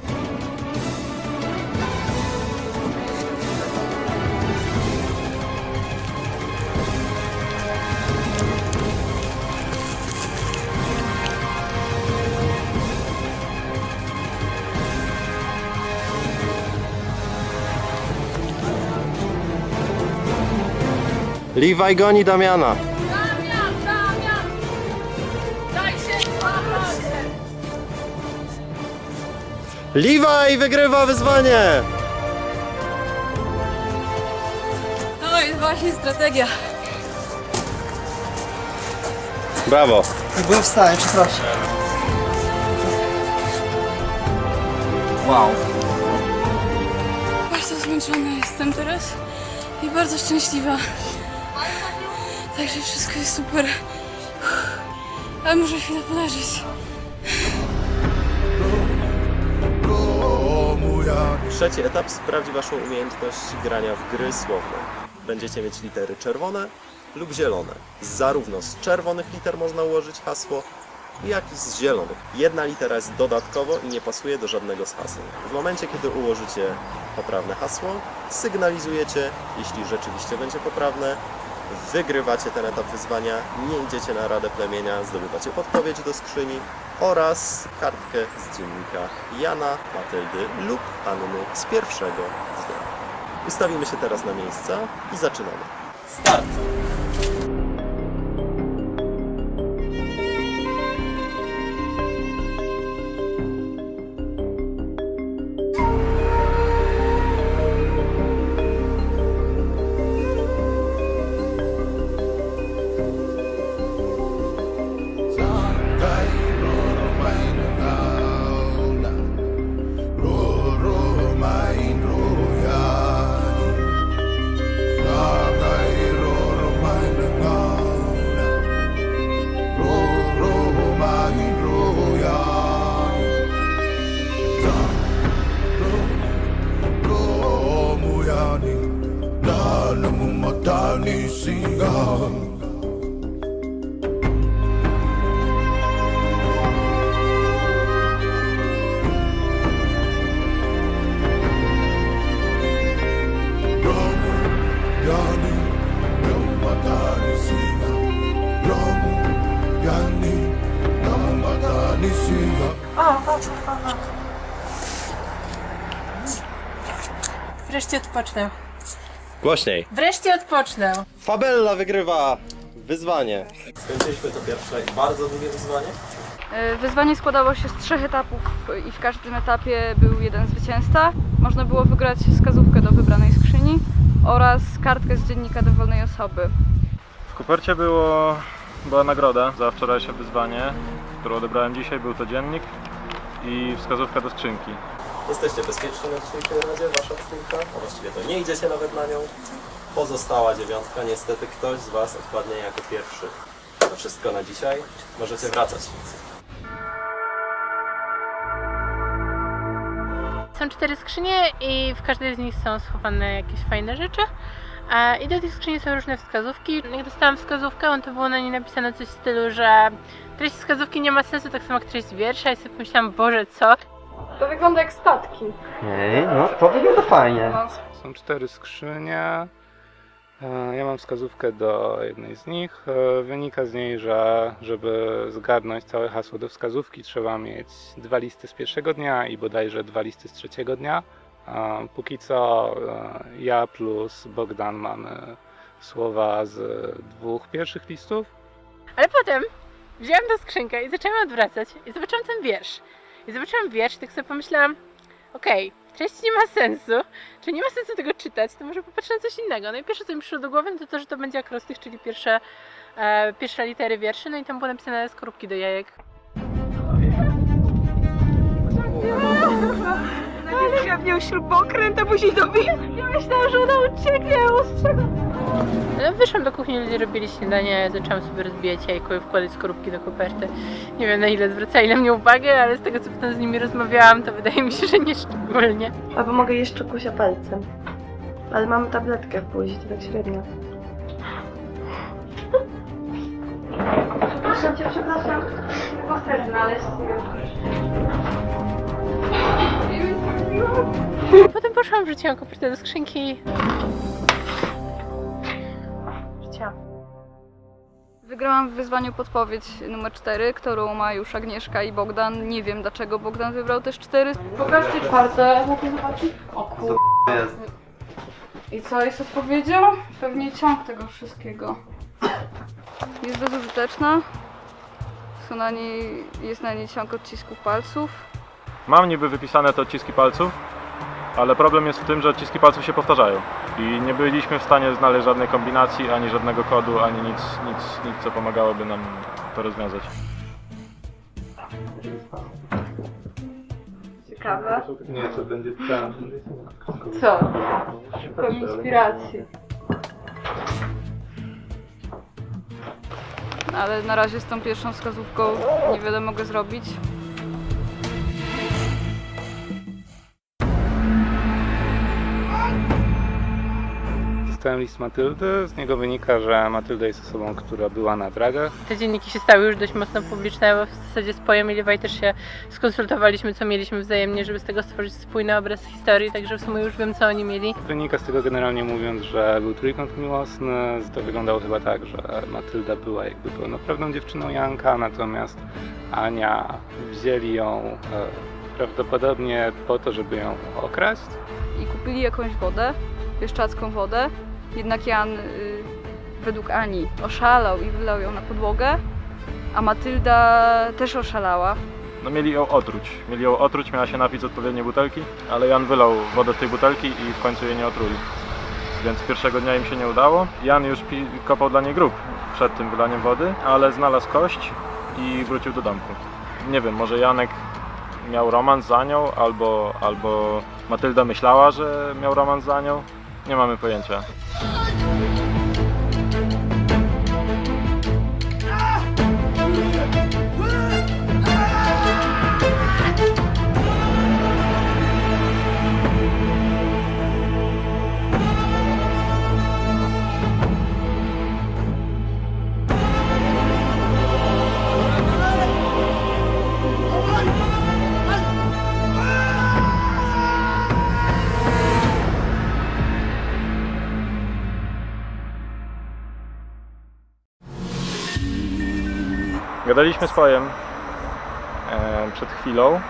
Liwaj goni Damiana. Damian! Daj się złapać! Liwaj wygrywa wyzwanie! To jest właśnie strategia. Brawo! Byłem w stanie, przepraszam. Wow. Bardzo zmęczona jestem teraz i bardzo szczęśliwa. Także wszystko jest super. Ale muszę chwilę poleżeć. Trzeci etap sprawdzi Waszą umiejętność grania w gry słowne. Będziecie mieć litery czerwone lub zielone. Zarówno z czerwonych liter można ułożyć hasło, jak i z zielonych. Jedna litera jest dodatkowo i nie pasuje do żadnego z haseł. W momencie, kiedy ułożycie poprawne hasło, sygnalizujecie, jeśli rzeczywiście będzie poprawne, wygrywacie ten etap wyzwania, nie idziecie na Radę Plemienia, zdobywacie podpowiedź do skrzyni oraz kartkę z dziennika Jana, Matyldy lub Anny z pierwszego dnia. Ustawimy się teraz na miejsca i zaczynamy. Start! Wreszcie odpocznę. Głośniej. Wreszcie odpocznę. Fabella wygrywa wyzwanie. Skończyliśmy to pierwsze i bardzo długie wyzwanie. Wyzwanie składało się z 3 etapów i w każdym etapie był jeden zwycięzca. Można było wygrać wskazówkę do wybranej skrzyni oraz kartkę z dziennika dowolnej osoby. W kopercie była nagroda za wczorajsze wyzwanie, którą odebrałem dzisiaj. Był to dziennik i wskazówka do skrzynki. Jesteście bezpieczni na dzisiejszej radzie, wasza skrzynka, a właściwie to nie idziecie nawet na nią. Pozostała 9, niestety ktoś z was odpadnie jako pierwszy. To wszystko na dzisiaj, możecie wracać. Są 4 skrzynie i w każdej z nich są schowane jakieś fajne rzeczy. I do tych skrzyni są różne wskazówki. Jak dostałam wskazówkę, to było na niej napisane coś w stylu, że treść wskazówki nie ma sensu, tak samo jak treść wiersza. I sobie pomyślałam, Boże, co? To wygląda jak statki. No to wygląda fajnie. Są 4 skrzynie. Ja mam wskazówkę do jednej z nich. Wynika z niej, że żeby zgadnąć całe hasło do wskazówki, trzeba mieć 2 listy z pierwszego dnia i bodajże 2 listy z trzeciego dnia. Póki co ja plus Bogdan mamy słowa z 2 pierwszych listów. Ale potem wzięłam tę skrzynkę i zaczęłam odwracać i zobaczyłam ten wiersz. I zobaczyłam wiersz i tak sobie pomyślałam, okej, treść nie ma sensu, czy nie ma sensu tego czytać, to może popatrzę na coś innego. No i pierwsze co mi przyszło do głowy to, że to będzie akrostych, czyli pierwsze litery wierszy, no i tam było napisane skorupki do jajek. Ale ja miał śrubokręt, a później dobiję. Ja myślałam, że ona ucieknie, No, wyszłam do kuchni, ludzie robili śniadanie, zaczęłam sobie rozbijać jajko i wkładać skorupki do koperty. Nie wiem na ile zwracali na mnie uwagę, ale z tego co potem z nimi rozmawiałam, to wydaje mi się, że nie szczególnie. Albo mogę jeszcze kusia palcem. Ale mam tabletkę w buzi, to tak średnio. Przepraszam cię, przepraszam. Tylko chcę znaleźć. Potem poszłam, wrzuciłam kopertę do skrzynki. Wygrałam w wyzwaniu podpowiedź numer 4, którą ma już Agnieszka i Bogdan. Nie wiem dlaczego Bogdan wybrał też 4. Pokażcie 4. Mogę zobaczyć? O kur... I co jest odpowiedzią? Pewnie ciąg tego wszystkiego. Jest bezużyteczna. Jest na niej ciąg odcisków palców. Mam niby wypisane te odciski palców, ale problem jest w tym, że odciski palców się powtarzają. I nie byliśmy w stanie znaleźć żadnej kombinacji, ani żadnego kodu, ani nic co pomagałoby nam to rozwiązać. Ciekawe. Nie, to będzie tam. Co? Szukam inspiracji. Ale na razie z tą pierwszą wskazówką niewiele mogę zrobić. Dostałem list Matyldy, z niego wynika, że Matylda jest osobą, która była na dragach. Te dzienniki się stały już dość mocno publiczne, bo w zasadzie z Pojem i Levi też się skonsultowaliśmy, co mieliśmy wzajemnie, żeby z tego stworzyć spójny obraz historii, także w sumie już wiem, co oni mieli. Wynika z tego generalnie mówiąc, że był trójkąt miłosny. To wyglądało chyba tak, że Matylda była jakby pełnoprawną dziewczyną Janka, natomiast Ania wzięli ją prawdopodobnie po to, żeby ją okraść. I kupili jakąś wodę, pieszczacką wodę. Jednak Jan według Ani oszalał i wylał ją na podłogę, a Matylda też oszalała. No mieli ją otruć, miała się napić z odpowiedniej butelki, ale Jan wylał wodę z tej butelki i w końcu jej nie otruli. Więc pierwszego dnia im się nie udało. Jan już kopał dla niej grób przed tym wylaniem wody, ale znalazł kość i wrócił do domku. Nie wiem, może Janek miał romans z Anią, albo Matylda myślała, że miał romans z Anią. Nie mamy pojęcia. Gadaliśmy z Pojem przed chwilą.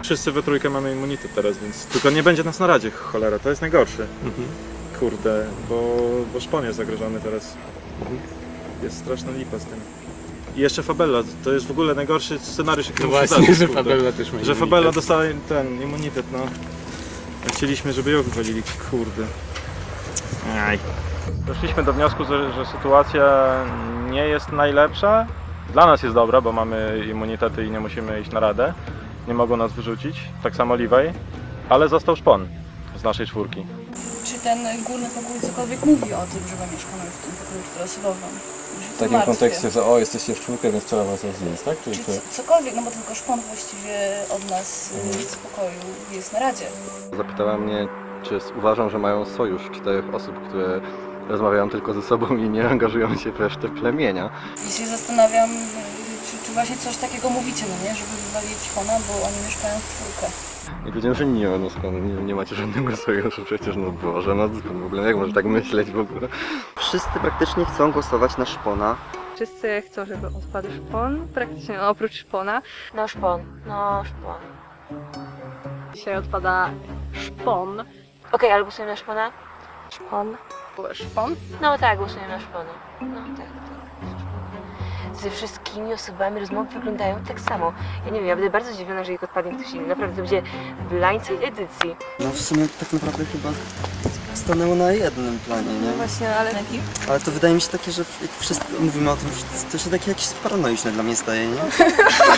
Wszyscy we trójkę mamy immunitet teraz, więc tylko nie będzie nas na radzie, cholera, to jest najgorszy. Kurde, bo szpon jest zagrożony teraz. Jest straszna lipa z tym. I jeszcze Fabella, to jest w ogóle najgorszy scenariusz, jaki No się właśnie, zdarzyć, że kurde. Fabella też ma Że immunitet. Fabella dostała ten immunitet, no. Chcieliśmy, żeby ją wywalili, kurde. Aj. Doszliśmy do wniosku, że sytuacja nie jest najlepsza. Dla nas jest dobra, bo mamy immunitety i nie musimy iść na radę. Nie mogą nas wyrzucić, tak samo Levi, ale został szpon z naszej czwórki. Czy ten górny pokój cokolwiek mówi o tym, że my mieszkamy w tym pokoju czterosobowym? W takim kontekście, że jesteście w czwórkę, więc trzeba was rozdzielić, tak? Czy cokolwiek, no bo tylko szpon właściwie od nas z pokoju jest na radzie. Zapytała mnie, czy uważam, że mają sojusz 4 osób, które rozmawiają tylko ze sobą i nie angażują się w resztę plemienia. I się zastanawiam, czy właśnie coś takiego mówicie, no nie? Żeby wywalić szpona, bo oni mieszkają w czwórkę. I powiedziałem, że nie, no skąd, nie macie żadnego sojuszu, przecież no Boże, no skąd w ogóle, jak może tak myśleć w ogóle? Wszyscy praktycznie chcą głosować na szpona. Wszyscy chcą, żeby odpadł szpon, praktycznie oprócz szpona. No szpon, no szpon. Dzisiaj odpada szpon. Okej, ale głosujemy na szpona? Szpon? Szpon? No tak, głosujemy na szpona. No tak. Ze wszystkimi osobami rozmowy wyglądają tak samo. Ja nie wiem, ja będę bardzo zdziwiona, jeżeli odpadnie ktoś inny. Naprawdę to będzie blind edycji. No w sumie tak naprawdę chyba stanęło na jednym planie, nie? Właśnie, ale... Ale to wydaje mi się takie, że jak wszyscy mówimy o tym, to się takie jakieś paranoiczne dla mnie staje, nie?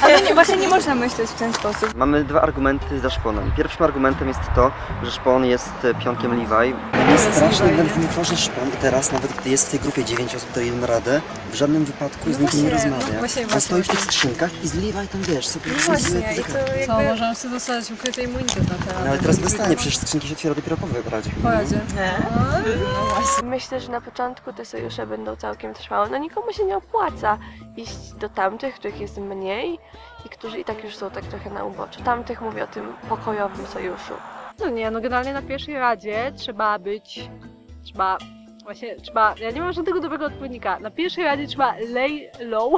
Ale nie, właśnie nie można myśleć w ten sposób. Mamy dwa argumenty za szponem. Pierwszym argumentem jest to, że szpon jest pionkiem Levi. Jest strasznie denerwujące to, że szpon i teraz nawet gdy jest w tej grupie 9 osób, które idą na radę, w żadnym wypadku z nikim nie rozmawia. On stoi w tych skrzynkach i z Levi tam wiesz, sobie Co, możemy sobie dostać ukryty immunitet na temat. No ale teraz dostanie, przecież skrzynki się otwiera dopiero po wypradzie. Pojadzie. Myślę, że na początku te sojusze będą całkiem trwałe. No nikomu się nie opłaca iść do tamtych, których jest mniej i którzy i tak już są tak trochę na uboczu. Tamtych mówię o tym pokojowym sojuszu. No nie, no generalnie na pierwszej radzie trzeba być... ja nie mam żadnego dobrego odpowiednika. Na pierwszej radzie trzeba lay low.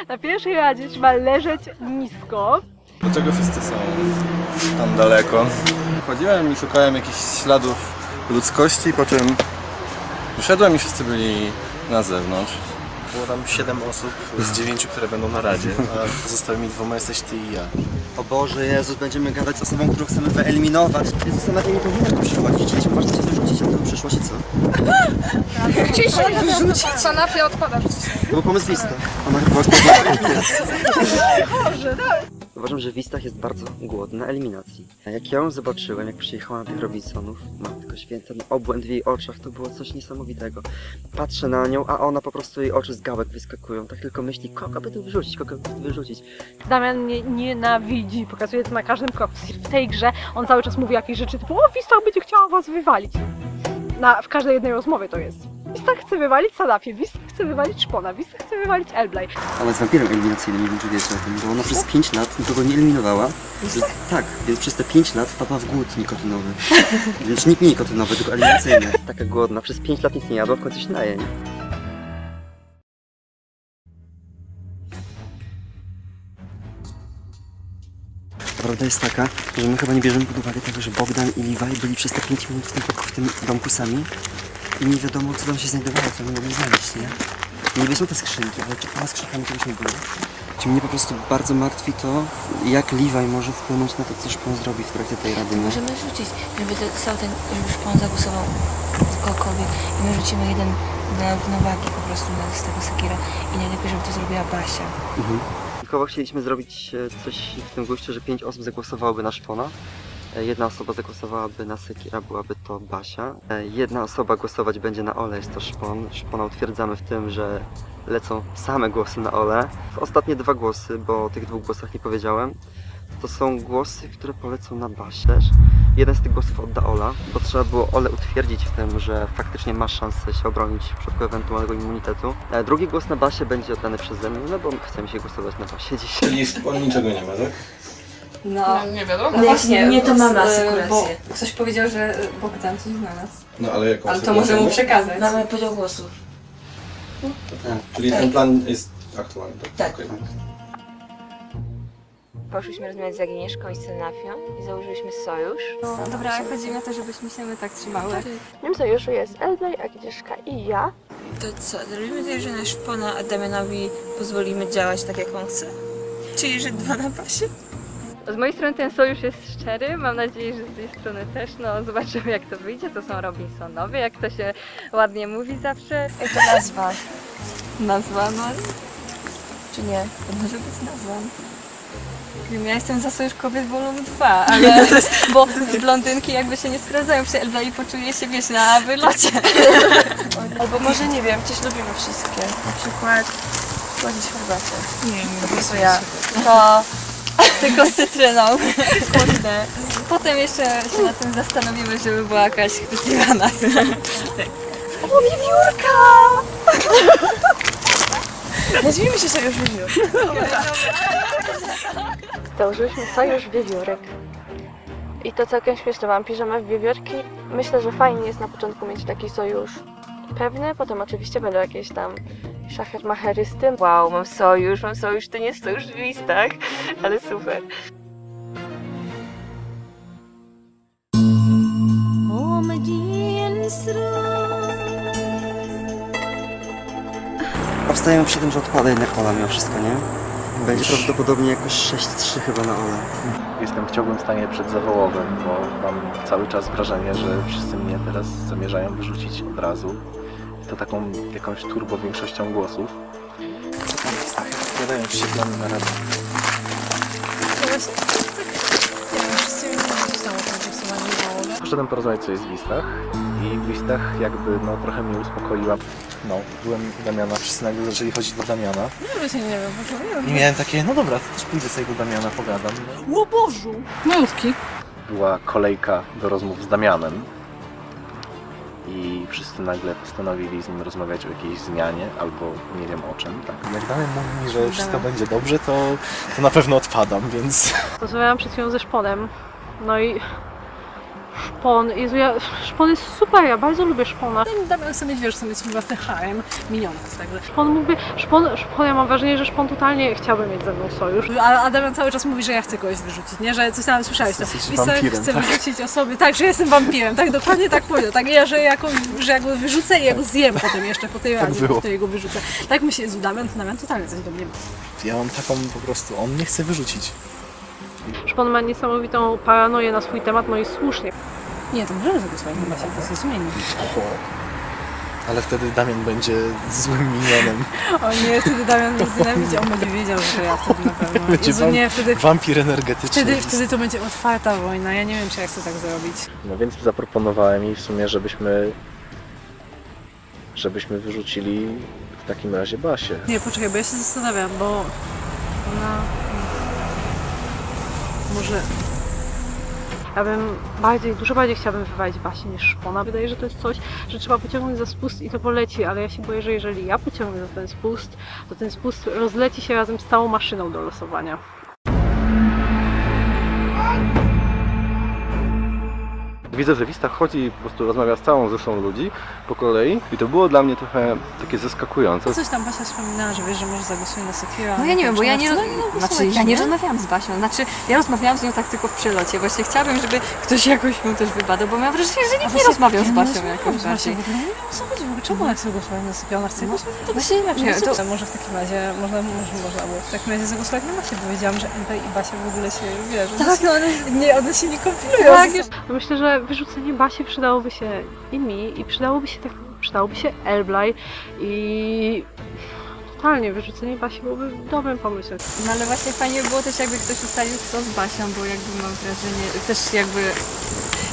Na pierwszej radzie trzeba leżeć nisko. Dlaczego wszyscy są tam daleko? Chodziłem i szukałem jakichś śladów ludzkości, po czym wyszedłem i wszyscy byli na zewnątrz. Było tam 7 osób z 9, które będą na radzie, a pozostałymi 2 jesteś ty i ja. O Boże, Jezus, będziemy gadać z osobą, którą chcemy wyeliminować. Jezus, ona nie powinna tu przychodzić. Chcieliśmy właśnie cię wyrzucić, a tu przyszłaś i co? Chcieliśmy wyrzucić? Sanafia odpada. To był pomysł Wista. Ona chyba odpadła. Boże, Uważam, że Wistach jest bardzo głodny na eliminacji. Jak ja ją zobaczyłem, jak przyjechała na tych Robinsonów, matko święta, obłęd w jej oczach, to było coś niesamowitego. Patrzę na nią, a ona po prostu, jej oczy z gałek wyskakują. Tak tylko myśli, kogo by tu wyrzucić, kogo by tu wyrzucić. Damian mnie nienawidzi, pokazuje to na każdym kroku. W tej grze on cały czas mówi jakieś rzeczy typu o, Wista będzie chciała was wywalić. W każdej jednej rozmowie to jest. Wista chce wywalić Sadafię, Wista chce wywalić Szpona, Wista chce wywalić Elblay. Ale z wampirem eliminacyjnym, nie wiem czy wiecie o tym, bo ona przez 5 lat nikogo nie eliminowała. Tak, więc przez te 5 lat wpadła w głód nikotynowy. Więc nie nikotynowy, tylko eliminacyjny. Taka głodna, przez 5 lat nic nie jadła, w końcu się naje, nie? Prawda jest taka, że my chyba nie bierzemy pod uwagę tego, że Bogdan i Levi byli przez te 5 minut w tym domku sami i nie wiadomo, co tam się znajdowało, co oni mogli znaleźć, nie? Niby są te skrzynki, ale czy poza skrzynkami czegoś nie było? Czy mnie po prostu bardzo martwi to, jak Levi może wpłynąć na to, co Szpon zrobi w trakcie tej rady, nie? Możemy rzucić, żeby szpon zagłosował kogokolwiek i my rzucimy jeden na równowagi po prostu z tego Sekira i najlepiej, żeby to zrobiła Basia. Tylko chcieliśmy zrobić coś w tym guście, że 5 osób zagłosowałoby na Szpona. Jedna osoba zagłosowałaby na Sekira, byłaby to Basia. Jedna osoba głosować będzie na Ole, jest to Szpon. Szpona utwierdzamy w tym, że lecą same głosy na Ole. Ostatnie 2 głosy, bo o tych 2 głosach nie powiedziałem, to są głosy, które polecą na Basię. Jeden z tych głosów odda Ola, bo trzeba było Ole utwierdzić w tym, że faktycznie ma szansę się obronić w przypadku ewentualnego immunitetu. Drugi głos na Basię będzie oddany przeze mnie, no bo chcemy się głosować na Basię dzisiaj. Czyli Szpon niczego nie ma, tak? No, nie wiadomo. No właśnie, nie to mamy bo asekurację. ktoś powiedział, że Bogdan coś znalazł. No ale jaką Ale to może mu przekazać. Mamy podział głosów. Tak. Czyli ten plan jest aktualnie. Tak. Okay. Poszliśmy rozmawiać z Agnieszką i Senafią i założyliśmy sojusz. No, dobra, chodzi mi o to, żebyśmy się my tak trzymały. W tym sojuszu jest Elblaj, Agnieszka i ja. To co, zrobimy tutaj, że nasz szpona, a Damianowi pozwolimy działać tak, jak on chce? Czyli, że 2 na pasie? Z mojej strony ten sojusz jest szczery, mam nadzieję, że z tej strony też. No zobaczymy jak to wyjdzie, to są Robinsonowie, jak to się ładnie mówi zawsze. I to nazwa. Nazwa, no. Czy nie? To może być nazwa. Ja jestem za Sojusz Kobiet Wolumin 2, ale bo blondynki jakby się nie sprawdzają przy Elblaj i poczuje się, wiesz, na wylocie. Albo może nie wiem, coś lubimy wszystkie. Na przykład słodzić herbatę. Nie, to ja. To tylko z cytryną. Kurde. Potem jeszcze się nad tym zastanowimy, żeby była jakaś chwytliwa nazwa. O, wiewiórka! Nazwijmy się Sojusz Wiewiórek. Założyliśmy Sojusz Wiewiórek. I to całkiem śmieszne, mam piżamę w wiewiórki. Myślę, że fajnie jest na początku mieć taki sojusz pewny, potem oczywiście będą jakieś tam szacher-machery z tym. Wow, mam sojusz, to nie jest sojusz w listach, ale super. Obstajemy przy tym, że odpada jednak Ola mimo wszystko, nie? Będzie prawdopodobnie jakoś 6-3 chyba na Ole. Jestem w ciągłym stanie przedzawołowym, bo mam cały czas wrażenie, że wszyscy mnie teraz zamierzają wyrzucić od razu. To taką jakąś turbo większością głosów. Co tam jest? Gadają się plany na radę. Poszedłem porozmawiać co jest w listach i w listach jakby no trochę mnie uspokoiła. No, byłem u Damiana, wszyscy nagle zaczęli chodzić do Damiana. No właśnie nie wiem, po co. I miałem takie, no dobra, to też pójdę sobie do Damiana, pogadam. O Bożu! Malutki. Była kolejka do rozmów z Damianem i wszyscy nagle postanowili z nim rozmawiać o jakiejś zmianie albo nie wiem o czym. Tak. Jak Damian mówi mi, że wszystko będzie dobrze, to na pewno odpadam, więc... Rozmawiałam przed chwilą ze Szponem, no i Szpon, Jezu, Szpon jest super, ja bardzo lubię Szpona. Damian chce mieć, wiesz, chce mieć swój własny harem minionków, także. Szpon mówi, Szpon, ja mam wrażenie, że Szpon totalnie chciałby mieć ze mną sojusz. A Damian cały czas mówi, że ja chcę kogoś wyrzucić, nie? Że coś tam słyszałeś to. Wampirem, Chcę tak? wyrzucić osoby, tak, że jestem wampirem, tak, dokładnie tak powiedział. Tak, ja, że ja go wyrzucę i ja go zjem potem jeszcze po tej radzie, po której go wyrzucę. Tak myślę, Jezu, Damian totalnie coś do mnie ma. Ja mam taką po prostu, on mnie chce wyrzucić. Szpon ma niesamowitą paranoję na swój temat, no i słusznie. Nie, to możemy zagłosować na Basię, to jest sumienie. Ale wtedy Damian będzie złym minionem. O nie, wtedy Damian mnie znienawidzi, on będzie wiedział, że ja wtedy na pewno. Będzie Jezu, nie, wtedy, wampir energetyczny. wtedy to będzie otwarta wojna, ja nie wiem, czy ja chcę tak zrobić. No więc zaproponowałem jej w sumie, żebyśmy wyrzucili w takim razie Basię. Nie, poczekaj, bo ja się zastanawiam, bo ona... Może... Ja bym dużo bardziej chciałabym wywalić Basię niż Szpona. Wydaje, że to jest coś, że trzeba pociągnąć za spust i to poleci, ale ja się boję, że jeżeli ja pociągnę za ten spust, to ten spust rozleci się razem z całą maszyną do losowania. Widzę, że Wista chodzi i po prostu rozmawia z całą rzeszą ludzi po kolei i to było dla mnie trochę takie zaskakujące. Coś tam Basia wspominała, że wiesz, że może zagłosuje na Sekiro. No ja nie wiem, bo ja nie nie rozmawiałam z Basią. Znaczy, ja rozmawiałam z nią tak tylko w przelocie. Właśnie chciałabym, żeby ktoś jakoś ją też wybadał, bo miałam wrażenie, że nikt nie rozmawiał z Basią jakoś bardziej. Czemu ona chce głosować na Sekiro? Ona chce głosować na Właśnie, nie, to... Może w takim razie, można było w takim razie zagłosować na Basię, bo wiedziałam, że MP i Basia w ogóle się, wiesz, Tak, no one się nie kompilują. Tak, myślę, że wyrzucenie Basi przydałoby się i mi, i przydałoby się Elblaj i totalnie wyrzucenie Basi byłoby dobrym pomysłem. No ale właśnie fajnie było też jakby ktoś ustalił co z Basią, bo jakby mam wrażenie, też jakby...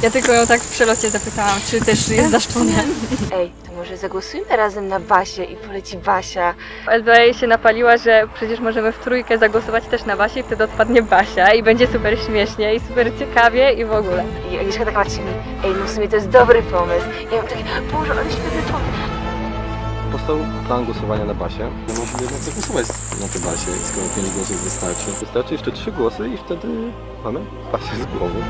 Ja tylko ją tak w przelocie zapytałam, czy też jest za Szponem. Ej, to może zagłosujmy razem na Basię i poleci Basia. Elblaj się napaliła, że przecież możemy w trójkę zagłosować też na Basię i wtedy odpadnie Basia i będzie super śmiesznie i super ciekawie i w ogóle. I Agnieszka tak patrzy mi, ej, no w sumie to jest dobry pomysł. Ja mam takie, Boże, ale świetny pomysł. Powstał plan głosowania na Basię. No można jednak zagłosować na tę Basię, skoro 5 głosów wystarczy. Wystarczy jeszcze 3 głosy i wtedy mamy Basię z głowy.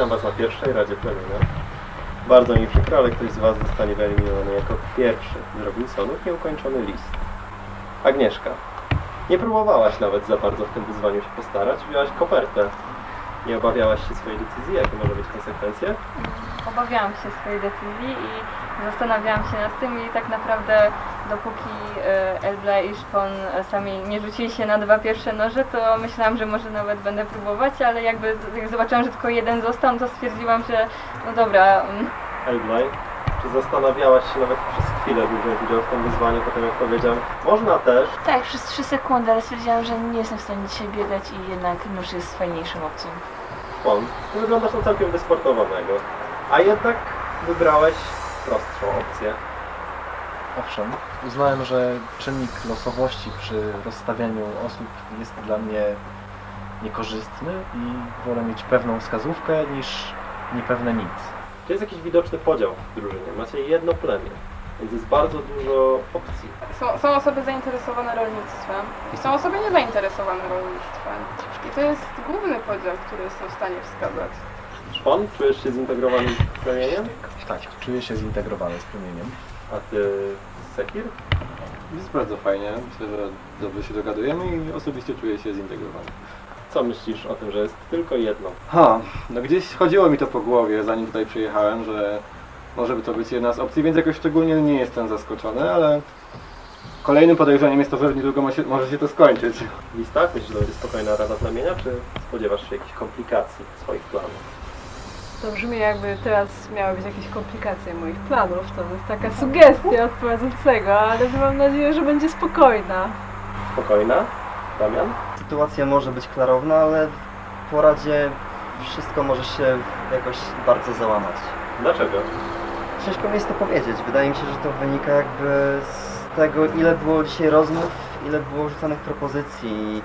Witam Was na pierwszej Radzie Plemienia. Bardzo mi przykro, ale ktoś z Was zostanie wyeliminowany jako pierwszy z Robinsonów nieukończony list. Agnieszka, nie próbowałaś nawet za bardzo w tym wyzwaniu się postarać, wzięłaś kopertę. Nie obawiałaś się swojej decyzji? Jakie może być konsekwencje? Obawiałam się swojej decyzji i zastanawiałam się nad tym i tak naprawdę dopóki Elbląg i Szpon sami nie rzucili się na 2 pierwsze noże, to myślałam, że może nawet będę próbować, ale jak zobaczyłam, że tylko jeden został, to stwierdziłam, że no dobra. Elbląg, czy zastanawiałaś się nawet przez chwilę, by wziąć udział w tym wyzwaniu, potem jak powiedziałem, można też? Tak, przez 3 sekundy, ale stwierdziłam, że nie jestem w stanie dzisiaj biegać i jednak nóż jest fajniejszą opcją. Szpon, ty wyglądasz na całkiem wysportowanego, a jednak wybrałeś prostszą opcję. Owszem, uznałem, że czynnik losowości przy rozstawianiu osób jest dla mnie niekorzystny i wolę mieć pewną wskazówkę niż niepewne nic. Czy jest jakiś widoczny podział w drużynie? Macie jedno plemię, więc jest bardzo dużo opcji. Są osoby zainteresowane rolnictwem i są osoby niezainteresowane rolnictwem. I to jest główny podział, który jestem w stanie wskazać. Szpon, czujesz się zintegrowany z plemieniem? Tak, czuję się zintegrowany z plemieniem. A ty, Sekir? Jest bardzo fajnie, myślę, że dobrze się dogadujemy i osobiście czuję się zintegrowany. Co myślisz o tym, że jest tylko jedno? No gdzieś chodziło mi to po głowie, zanim tutaj przyjechałem, że może by to być jedna z opcji, więc jakoś szczególnie nie jestem zaskoczony, ale kolejnym podejrzeniem jest to, że niedługo może się to skończyć. W listach myślisz, że to będzie spokojna Rada Plemienia, czy spodziewasz się jakichś komplikacji w swoich planach? To brzmi jakby teraz miały być jakieś komplikacje moich planów, to jest taka sugestia od prowadzącego, ale mam nadzieję, że będzie spokojna. Spokojna? Damian? Sytuacja może być klarowna, ale po Radzie wszystko może się jakoś bardzo załamać. Dlaczego? Ciężko mi jest to powiedzieć. Wydaje mi się, że to wynika jakby z tego, ile było dzisiaj rozmów, ile było rzucanych propozycji,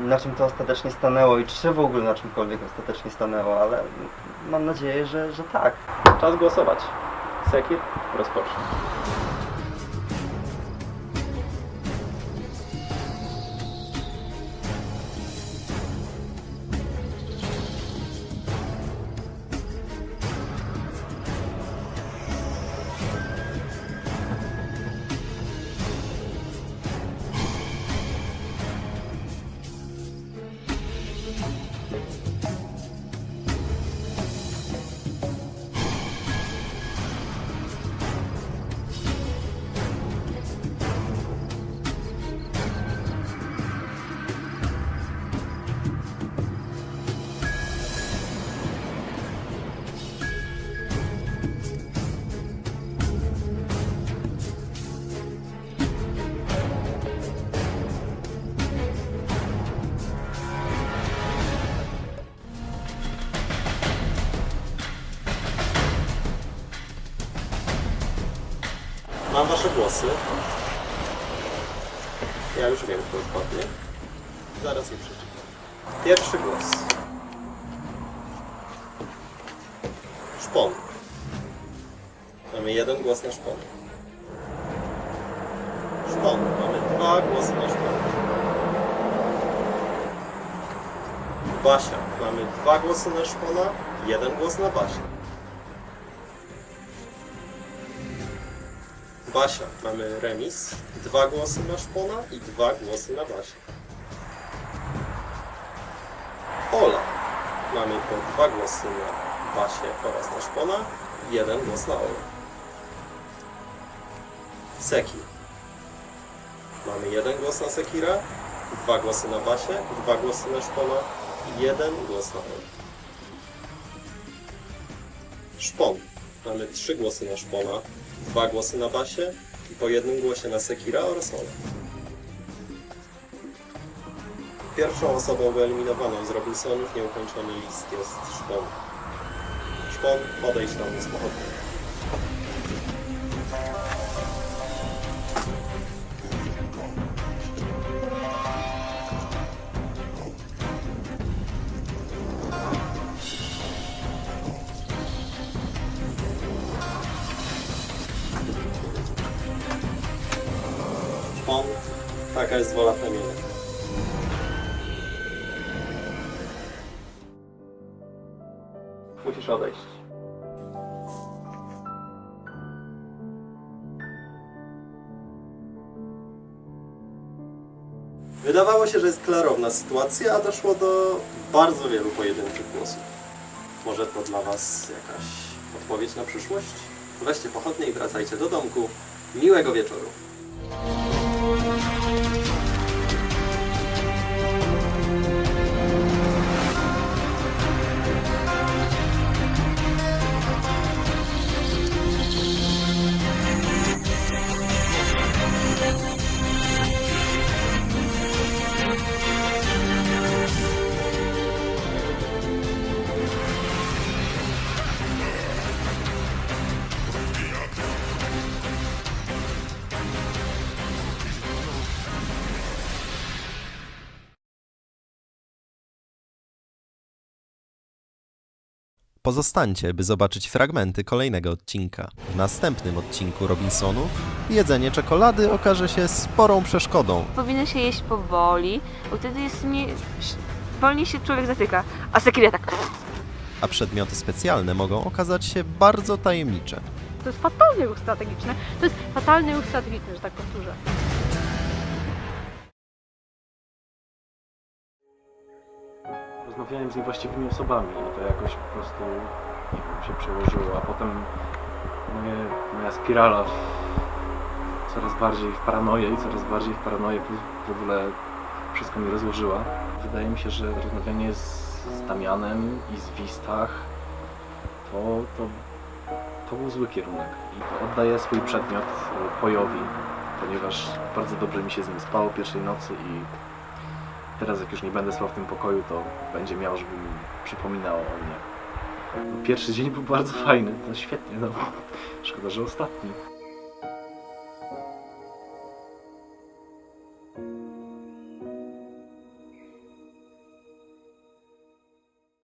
na czym to ostatecznie stanęło i czy w ogóle na czymkolwiek ostatecznie stanęło, ale mam nadzieję, że tak. Czas głosować. Sekir, rozpocznij. Mam Wasze głosy. Ja już wiem, kto odpadnie. Zaraz je przeczytam. Pierwszy głos. Szpon. Mamy 1 głos na Szpon. Szpon. Mamy 2 głosy na Szpon. Basia. Mamy 2 głosy na Szpona, 1 głos na Basię. Basia, mamy remis, 2 głosy na Szpona i 2 głosy na Basię. Ola, mamy po 2 głosy na Basię oraz na Szpona i 1 głos na Olę. Sekir, mamy 1 głos na Sekira, 2 głosy na Basię, 2 głosy na Szpona i 1 głos na Olę. Szpon, mamy 3 głosy na Szpona, 2 głosy na Basię i po 1 głosie na Sekira oraz Olę. Pierwszą osobą wyeliminowaną z Robinsonów nieukończony list jest Szpon. Szpon, podejdź do mnie z pochodnią. Szpon, taka jest wola plemienia. proszę odejść. Wydawało się, że jest klarowna sytuacja, a doszło do bardzo wielu pojedynczych głosów. Może to dla Was jakaś odpowiedź na przyszłość? Weźcie pochodnie i wracajcie do domku. Miłego wieczoru. Pozostańcie, by zobaczyć fragmenty kolejnego odcinka. W następnym odcinku Robinsonów jedzenie czekolady okaże się sporą przeszkodą. Powinno się jeść powoli, bo wtedy jest wolniej się człowiek zatyka. A sekret tak. A przedmioty specjalne mogą okazać się bardzo tajemnicze. To jest fatalny ruch strategiczny. To jest fatalny ruch strategiczny, że tak powtórzę. Rozmawiałem z niewłaściwymi osobami i to jakoś po prostu nie wiem, się przełożyło, a potem moja spirala coraz bardziej w paranoję i coraz bardziej w paranoję w ogóle wszystko mi rozłożyła. Wydaje mi się, że rozmawianie z Damianem i z Wistach to był zły kierunek. I oddaję swój przedmiot Pojowi, ponieważ bardzo dobrze mi się z nim spało pierwszej nocy i teraz jak już nie będę spał w tym pokoju, to będzie miał, żeby mi przypominało o mnie. Pierwszy dzień był bardzo fajny, to świetnie, no. Szkoda, że ostatni.